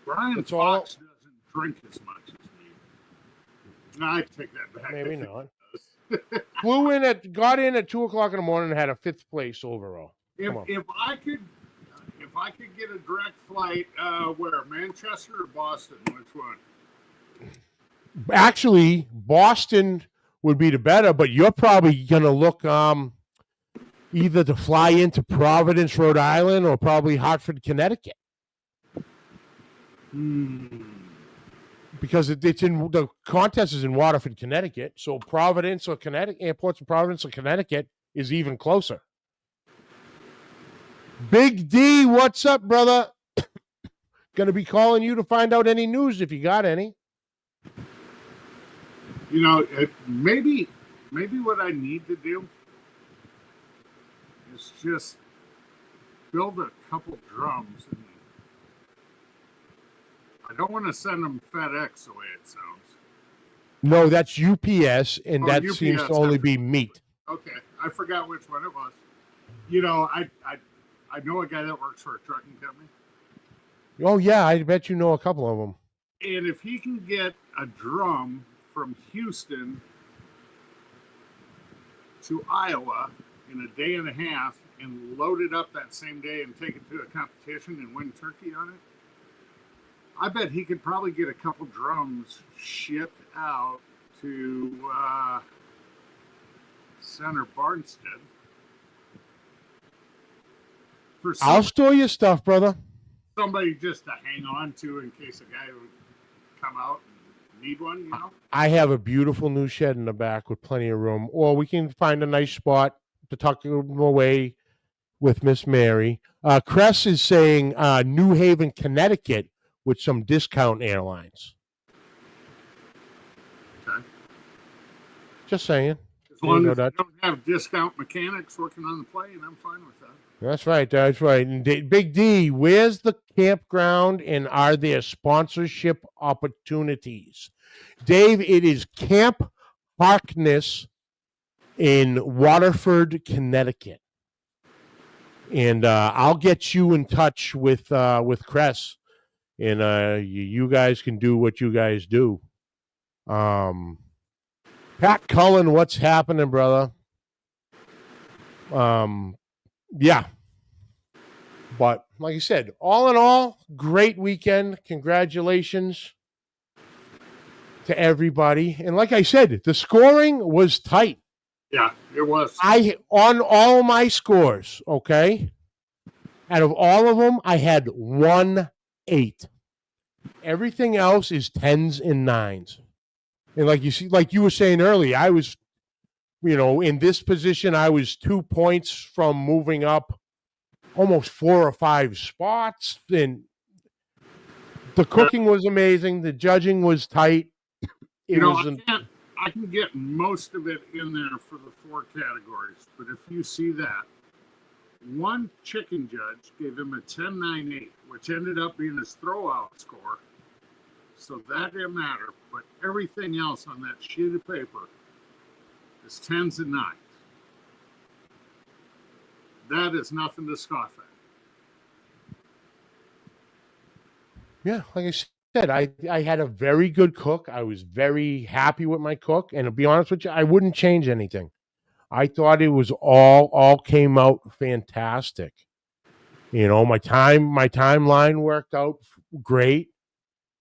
Brian Fox doesn't drink as much as me. No, I take that back. Maybe not. Got in at 2:00 in the morning and had a 5th place overall. If I could get a direct flight, where, Manchester or Boston? Which one? Actually, Boston would be the better, but you're probably gonna look either to fly into Providence, Rhode Island, or probably Hartford, Connecticut. Because it's in the contest is in Waterford, Connecticut. So Providence or Connecticut, airports in Providence or Connecticut is even closer. Big D, what's up, brother? Gonna be calling you to find out any news if you got any. You know, maybe what I need to do is just build a couple drums. And I don't want to send them FedEx the way it sounds. No, that's UPS, and that UPS seems to only be meat. Okay, I forgot which one it was. You know, I know a guy that works for a trucking company. Oh, yeah, I bet you know a couple of them. And if he can get a drum from Houston to Iowa in a day and a half and load it up that same day and take it to a competition and win turkey on it, I bet he could probably get a couple drums shipped out to Center Barnstead. I'll store your stuff, brother. Somebody just to hang on to in case a guy would come out and need one, you know? I have a beautiful new shed in the back with plenty of room. Or we can find a nice spot to tuck them away with Miss Mary. Cress is saying New Haven, Connecticut with some discount airlines. Okay. Just saying. As long as you don't have discount mechanics working on the plane, I'm fine with that. That's right. That's right. And Big D, where's the campground and are there sponsorship opportunities? Dave, it is Camp Harkness in Waterford, Connecticut. And I'll get you in touch with Cress, and you guys can do what you guys do. Pat Cullen, what's happening, brother? Yeah. But like I said, all in all, great weekend. Congratulations to everybody. And like I said, the scoring was tight. Yeah, it was. On all my scores, okay? Out of all of them, I had 1-8. Everything else is 10s and 9s. And like you were saying earlier, I was, in this position, I was 2 points from moving up almost 4 or 5 spots. And the cooking was amazing. The judging was tight. I can get most of it in there for the 4 categories. But if you see that, one chicken judge gave him a 10-9-8, which ended up being his throwout score. So that didn't matter. But everything else on that sheet of paper is 10s and 9s. That is nothing to scoff at. Yeah, like I said, I had a very good cook. I was very happy with my cook. And to be honest with you, I wouldn't change anything. I thought it was all came out fantastic. My timeline worked out great.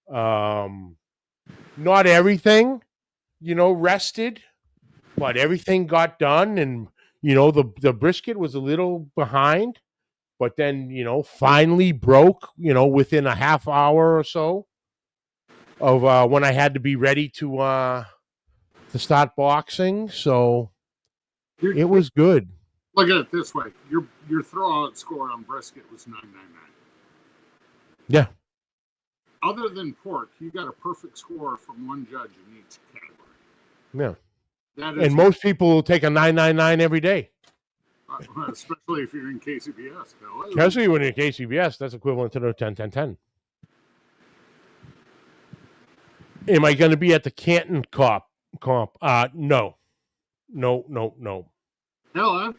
Not everything, rested, but everything got done. And, the brisket was a little behind, but then, finally broke, within a half hour or so of when I had to be ready to start boxing. So it was good. Look at it this way: your throwout score on brisket was 999. Yeah. Other than pork, you got a perfect score from one judge in each category. Yeah. That And most people will take a 999 every day. Especially if you're in KCBS. Especially when you're in KCBS, that's equivalent to the 10-10-10. Am I going to be at the Canton comp? No. Hell,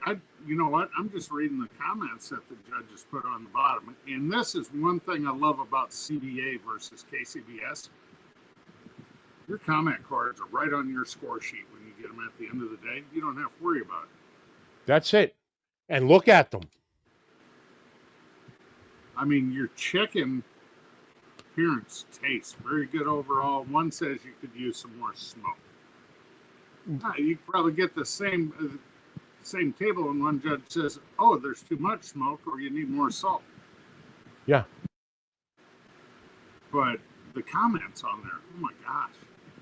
you know what? I'm just reading the comments that the judges put on the bottom. And this is one thing I love about CBA versus KCBS. Your comment cards are right on your score sheet when you get them at the end of the day. You don't have to worry about it. That's it. And look at them. I mean, your chicken appearance, taste, very good overall. One says you could use some more smoke. You could probably get the same table, and one judge says, "Oh, there's too much smoke, or you need more salt." Yeah. But the comments on there, oh my gosh.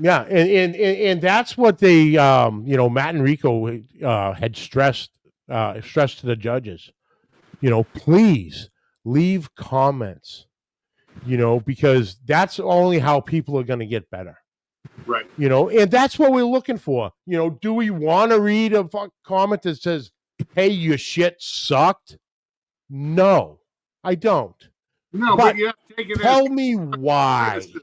Yeah, and that's what they, Matt and Rico had stressed to the judges. Please leave comments. Because that's only how people are going to get better. Right. And that's what we're looking for. Do we want to read a comment that says, "Hey, your shit sucked"? No, I don't. No, but you have to take it. Tell me why. Criticism.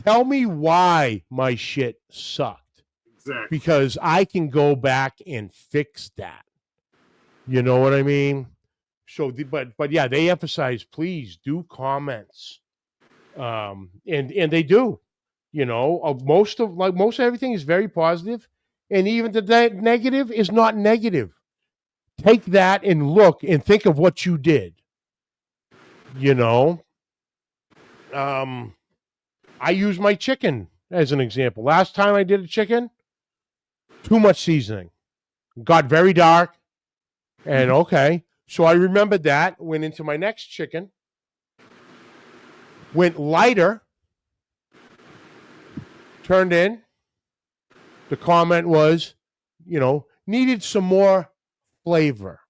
Tell me why my shit sucked. Exactly. Because I can go back and fix that. You know what I mean? So, but yeah, they emphasize, please do comments, and they do. Most of everything is very positive, and even the negative is not negative. Take that and look and think of what you did. I use my chicken as an example. Last time I did a chicken, too much seasoning, got very dark, and okay. So I remembered that, went into my next chicken, went lighter, turned in. The comment was, needed some more flavor.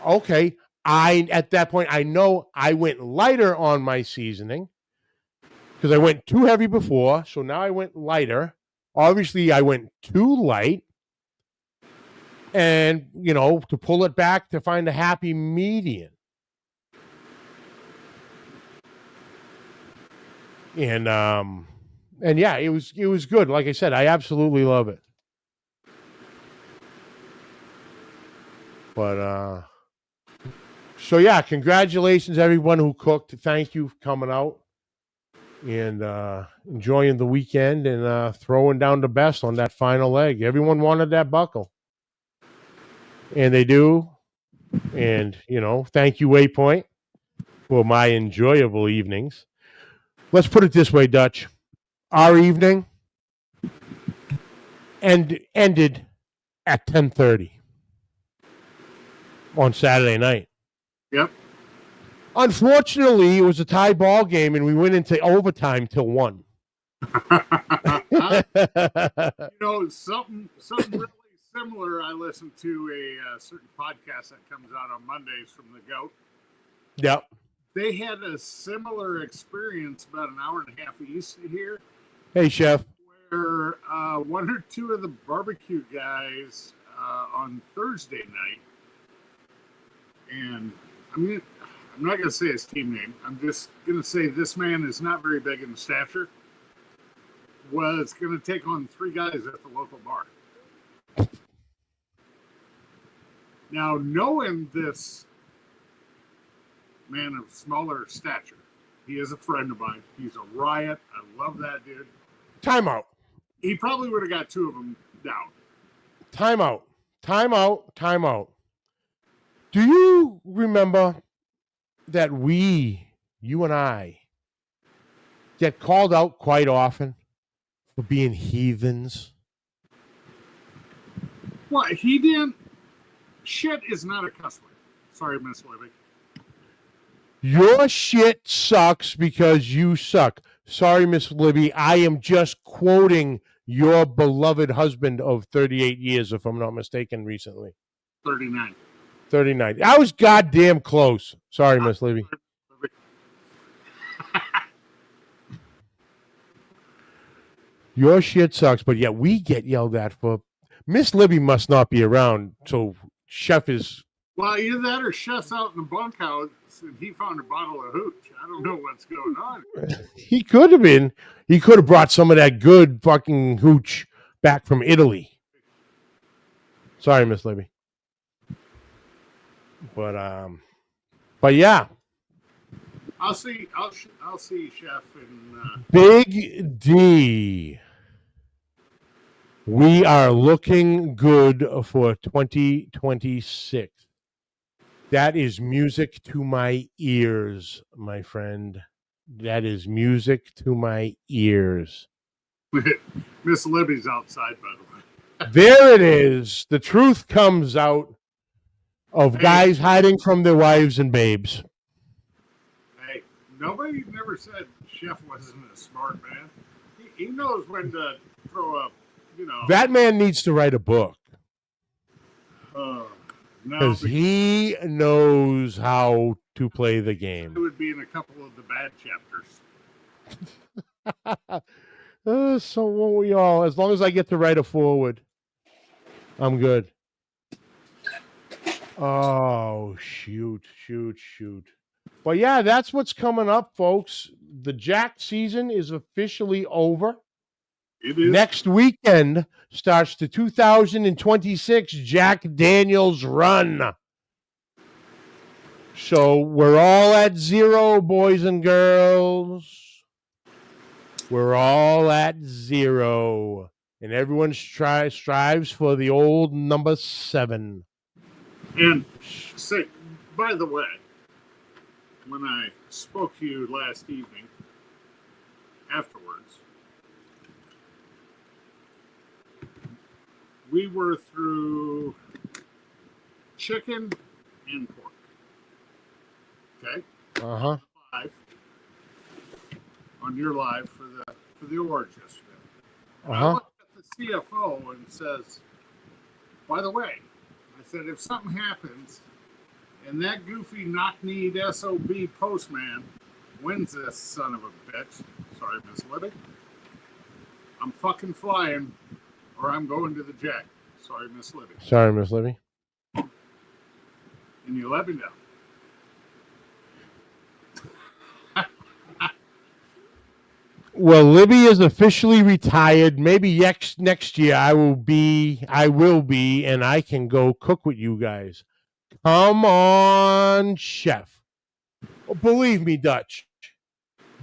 Okay. At that point, I know I went lighter on my seasoning because I went too heavy before. So now I went lighter. Obviously, I went too light. And, to pull it back to find a happy median. And yeah, it was good. Like I said, I absolutely love it. But so yeah, congratulations everyone who cooked. Thank you for coming out and enjoying the weekend and throwing down the best on that final leg. Everyone wanted that buckle. And they do. And, thank you, Waypoint, for my enjoyable evenings. Let's put it this way, Dutch. Our evening ended at 10:30 on Saturday night. Yep. Unfortunately, it was a tie ball game, and we went into overtime till 1. Something really similar. I listened to a certain podcast that comes out on Mondays from the GOAT. Yep. They had a similar experience about an hour and a half east of here. Hey, Chef. Where one or two of the barbecue guys on Thursday night, and I'm not going to say his team name. I'm just going to say this man is not very big in stature. Was going to take on 3 guys at the local bar. Now, knowing this man of smaller stature, he is a friend of mine. He's a riot. I love that dude. Time out. He probably would have got 2 of them down. Time out. Do you remember that you and I, get called out quite often for being heathens. What? He didn't. Shit is not a cuss word. Sorry, Miss Libby. Your shit sucks because you suck. Sorry, Miss Libby. I am just quoting your beloved husband of 38 years, if I'm not mistaken, recently. 39. 39. I was goddamn close. Sorry, Miss Libby. Your shit sucks, but yet we get yelled at for. Miss Libby must not be around, so Chef is. Well, either that or Chef's out in the bunkhouse and he found a bottle of hooch. I don't know what's going on. He could have been. He could have brought some of that good fucking hooch back from Italy. Sorry, Miss Libby. But yeah. I'll see Chef in Big D. We are looking good for 2026. That is music to my ears, my friend. That is music to my ears. Miss Libby's outside, by the way. There it is. The truth comes out of guys hiding from their wives and babes. Hey, nobody never said Chef wasn't a smart man. He knows when to throw up, That man needs to write a book. Because he knows how to play the game. It would be in a couple of the bad So chapters. won't we all? As long as I get to write a forward, I'm good. Oh, shoot. But yeah, that's what's coming up, folks. The Jack season is officially over. It is. Next weekend starts the 2026 Jack Daniels run. So we're all at 0, boys and girls. We're all at 0. And everyone strives for the old number 7. And say, by the way, when I spoke to you last evening, afterwards, we were through chicken and pork. Okay? Uh-huh. Live, on your live for the awards yesterday. I looked at the CFO and says, by the way, I said, if something happens and that goofy knock-kneed SOB postman wins this son of a bitch, sorry, Miss Libby, I'm fucking flying or I'm going to the Jack. Sorry, Miss Libby. Sorry, Miss Libby. And you let me know. Well, Libby is officially retired. Maybe next year I will be, and I can go cook with you guys. Come on, Chef. Believe me, Dutch.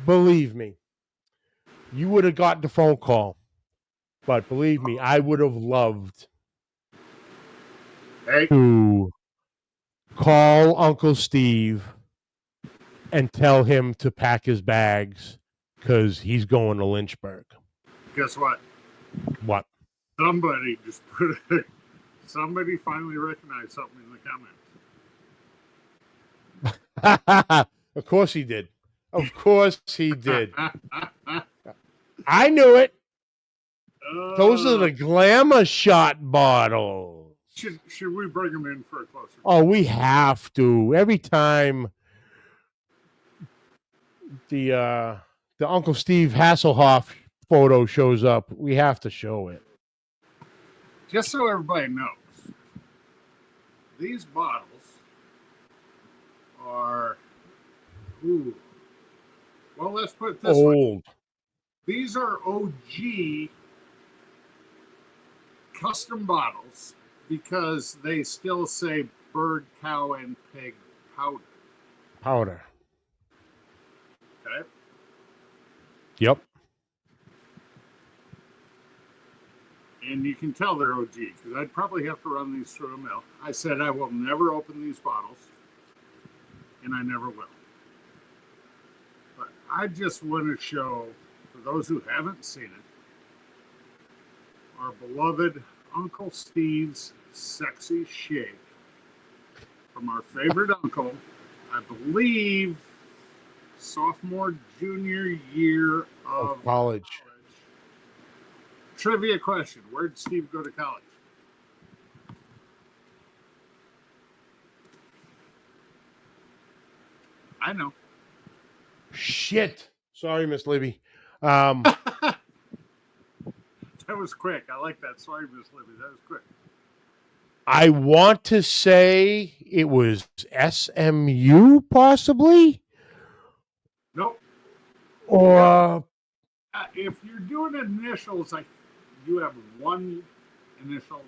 Believe me. You would have got the phone call. But believe me, I would have loved to call Uncle Steve and tell him to pack his bags because he's going to Lynchburg. Guess what? What? Somebody just put it. Somebody finally recognized something in the comments. Of course he did. Of course he did. I knew it. Those are the glamour shot bottles. Should we bring them in for a closer? Oh, we have to. Every time the Uncle Steve Hasselhoff photo shows up, we have to show it. Just so everybody knows, these bottles are, well, let's put it this way. These are OG custom bottles because they still say bird, cow, and pig powder. Okay. Yep. And you can tell they're OG because I'd probably have to run these through a mill. I said I will never open these bottles, and I never will. But I just want to show, for those who haven't seen it, our beloved Uncle Steve's sexy shake from our favorite uncle, I believe, sophomore, junior year of college. Trivia question: where did Steve go to college? I know. Shit. Sorry, Miss Libby. That was quick. I like that. Sorry, Miss Libby. That was quick. I want to say it was SMU, possibly. Nope. Or If you're doing initials, like you have one initial,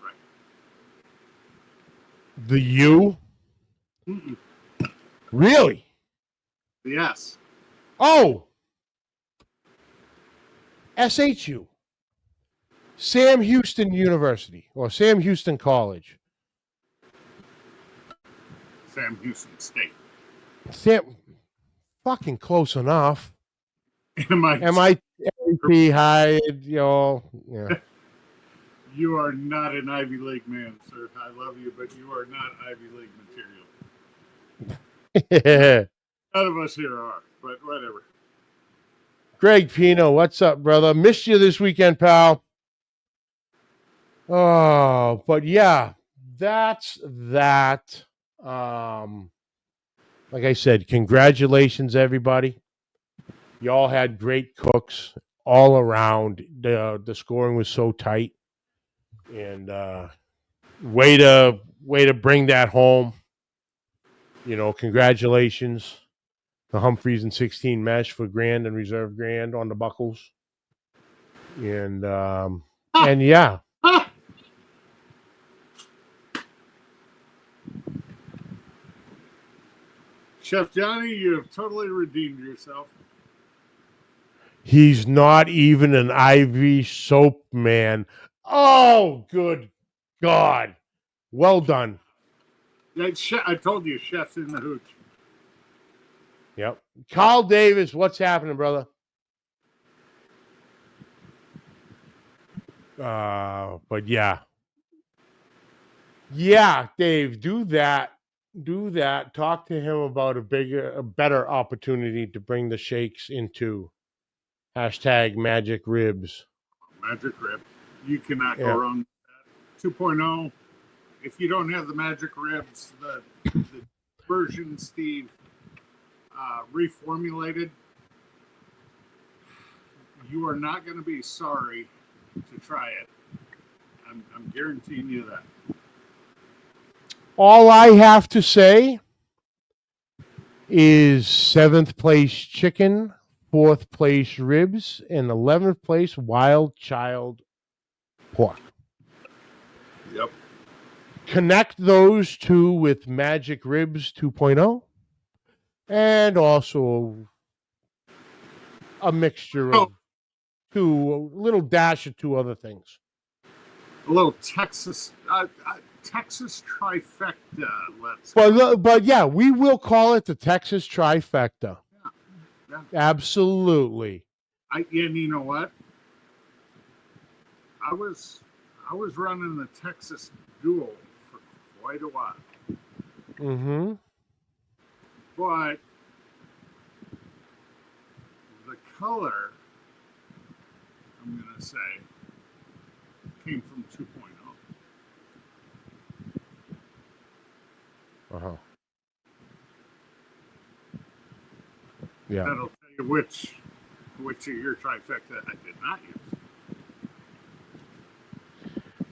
right? the U. Mm-mm. Really? Yes. Oh, SHU. Sam Houston University or Sam Houston College. Sam Houston State. Sam, fucking close enough. MIT hired, yeah. You are not an Ivy League man, sir. I love you, but you are not Ivy League material. None of us here are, but whatever. Greg Pino, what's up, brother? Missed you this weekend, pal. Oh, but yeah, that's that. Like I said, congratulations, everybody. Y'all had great cooks all around. The scoring was so tight, and way to bring that home. Congratulations to Humphreys and 16 mesh for grand and reserve grand on the buckles, and yeah. Chef Johnny, you have totally redeemed yourself. He's not even an Ivy soap man. Oh, good God. Well done. I told you, chef's in the hooch. Yep. Carl Davis, what's happening, brother? But yeah. Yeah, Dave, do that. Talk to him about a better opportunity to bring the shakes into hashtag Magic Ribs. Magic Rib. You cannot go wrong with that. 2.0. If you don't have the Magic Ribs, the version Steve reformulated, you are not going to be sorry to try it. I'm guaranteeing you that. All I have to say is 7th place chicken, 4th place ribs, and 11th place wild child pork. Yep. Connect those two with Magic Ribs 2.0 and also a mixture of a little dash of two other things. A little Texas trifecta. But yeah, we will call it the Texas trifecta. Yeah. Absolutely. And you know what? I was running the Texas duel for quite a while. Mm-hmm. But the color, I'm going to say, came from 2.0. Uh-huh. Yeah. That'll tell you which of your trifecta I did not use.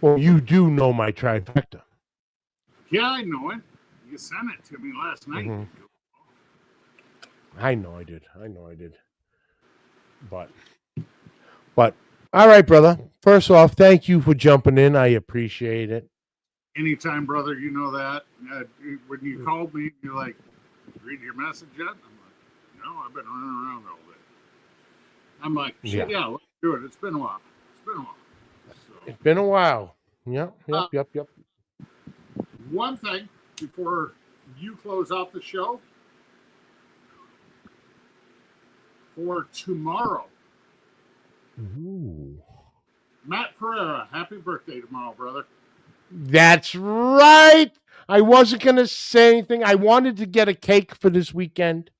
Well, you do know my trifecta. Yeah, I know it. You sent it to me last night. Mm-hmm. I know I did. But all right, brother. First off, thank you for jumping in. I appreciate it. Anytime, brother. You know that. When you called me, you're like, read your message yet? I'm like, no, I've been running around all day. I'm like, shit, yeah, let's do it. It's been a while. So, it's been a while. Yep. One thing before you close out the show, for tomorrow. Ooh. Matt Pereira, happy birthday tomorrow, brother. That's right. I wasn't going to say anything. I wanted to get a cake for this weekend,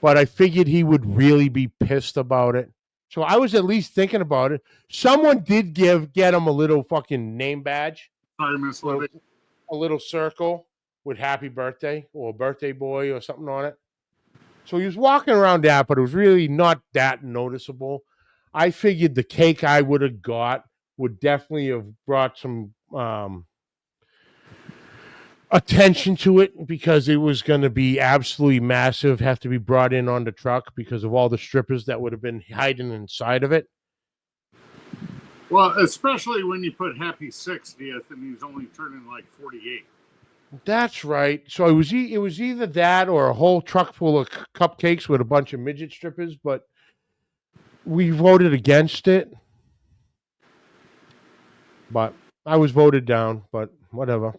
but I figured he would really be pissed about it. So I was at least thinking about it. Someone did get him a little fucking name badge. Sorry, Miss Libby. A little circle with happy birthday or birthday boy or something on it. So he was walking around that, but it was really not that noticeable. I figured the cake I would have got would definitely have brought some attention to it, because it was going to be absolutely massive, have to be brought in on the truck because of all the strippers that would have been hiding inside of it. Well, especially when you put happy 60th and he's only turning like 48. That's right. So it was either that or a whole truck full of cupcakes with a bunch of midget strippers, but we voted against it. But I was voted down, but whatever.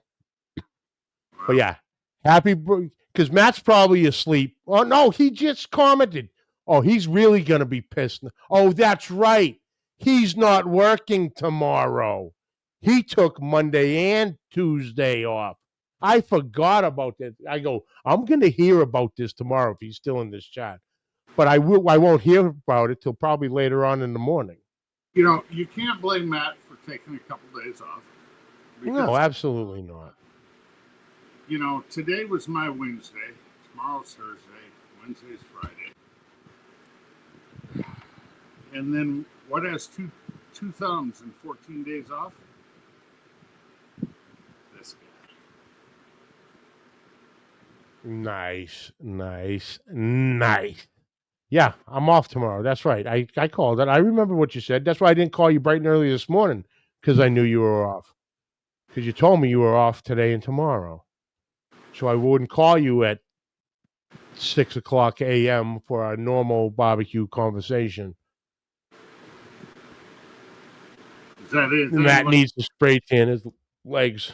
But yeah, happy, because Matt's probably asleep. Oh, no, he just commented. Oh, he's really going to be pissed. Oh, that's right. He's not working tomorrow. He took Monday and Tuesday off. I forgot about that. I go, I'm going to hear about this tomorrow if he's still in this chat. But I won't hear about it till probably later on in the morning. You know, you can't blame Matt for taking a couple days off. No, absolutely not. You know, today was my Wednesday. Tomorrow's Thursday. Wednesday's Friday. And then what has two thumbs and 14 days off? This guy. Nice. Yeah, I'm off tomorrow. That's right. I called it. I remember what you said. That's why I didn't call you bright and early this morning, because I knew you were off. Because you told me you were off today and tomorrow. So I wouldn't call you at 6 o'clock a.m. for a normal barbecue conversation. Is that anything Matt needs to spray tan his legs.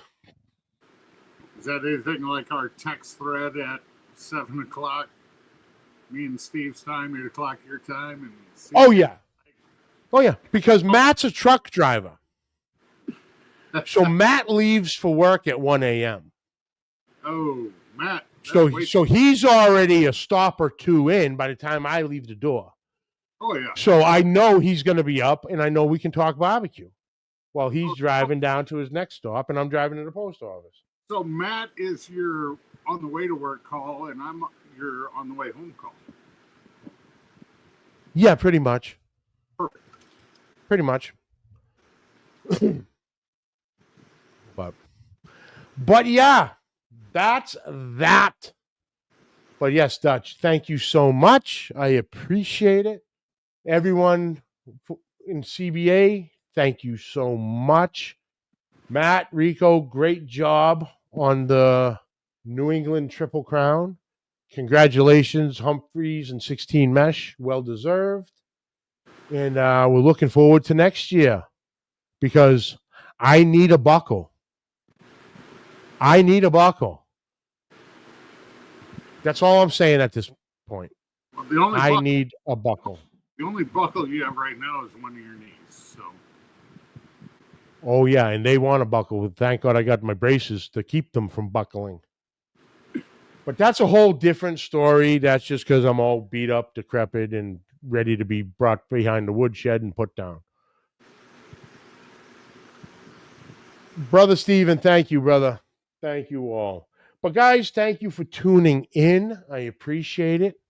Is that anything like our text thread at 7 o'clock? Me and Steve's time, 8 o'clock your time. And Oh yeah, because Matt's a truck driver. So Matt leaves for work at 1 a.m. Oh, Matt. So he's already a stop or two in by the time I leave the door. Oh yeah. So I know he's going to be up, and I know we can talk barbecue while he's driving down to his next stop, and I'm driving to the post office. So Matt is your on the way to work call, and I'm your on the way home call. Yeah, pretty much. Perfect. Pretty much. But yeah, that's that. But yes, Dutch, thank you so much. I appreciate it. Everyone in CBA, thank you so much. Matt, Rico, great job on the New England Triple Crown. Congratulations, Humphreys and 16 Mesh. Well deserved. And we're looking forward to next year, because I need a buckle. That's all I'm saying at this point. Well, I need a buckle. The only buckle you have right now is one of your knees. So. Oh, yeah, and they want a buckle. Thank God I got my braces to keep them from buckling. But that's a whole different story. That's just because I'm all beat up, decrepit, and ready to be brought behind the woodshed and put down. Brother Steven, thank you, brother. Thank you all. But guys, thank you for tuning in. I appreciate it.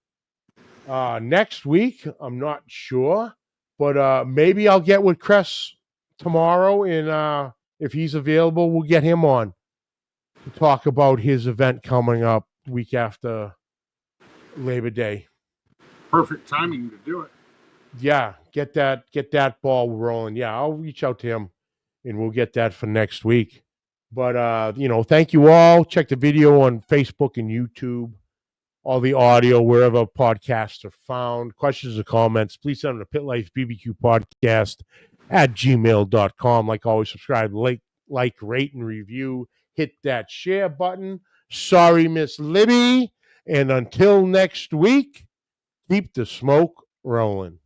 Next week, I'm not sure, but maybe I'll get with Chris tomorrow, and if he's available, we'll get him on to talk about his event coming up week after Labor Day. Perfect timing to do it. Yeah, get that ball rolling. Yeah, I'll reach out to him, and we'll get that for next week. But, thank you all. Check the video on Facebook and YouTube, all the audio, wherever podcasts are found. Questions or comments, please send them to pitlifebbqpodcast@gmail.com. Like always, subscribe, like, rate, and review. Hit that share button. Sorry, Miss Libby. And until next week, Keep the smoke rolling.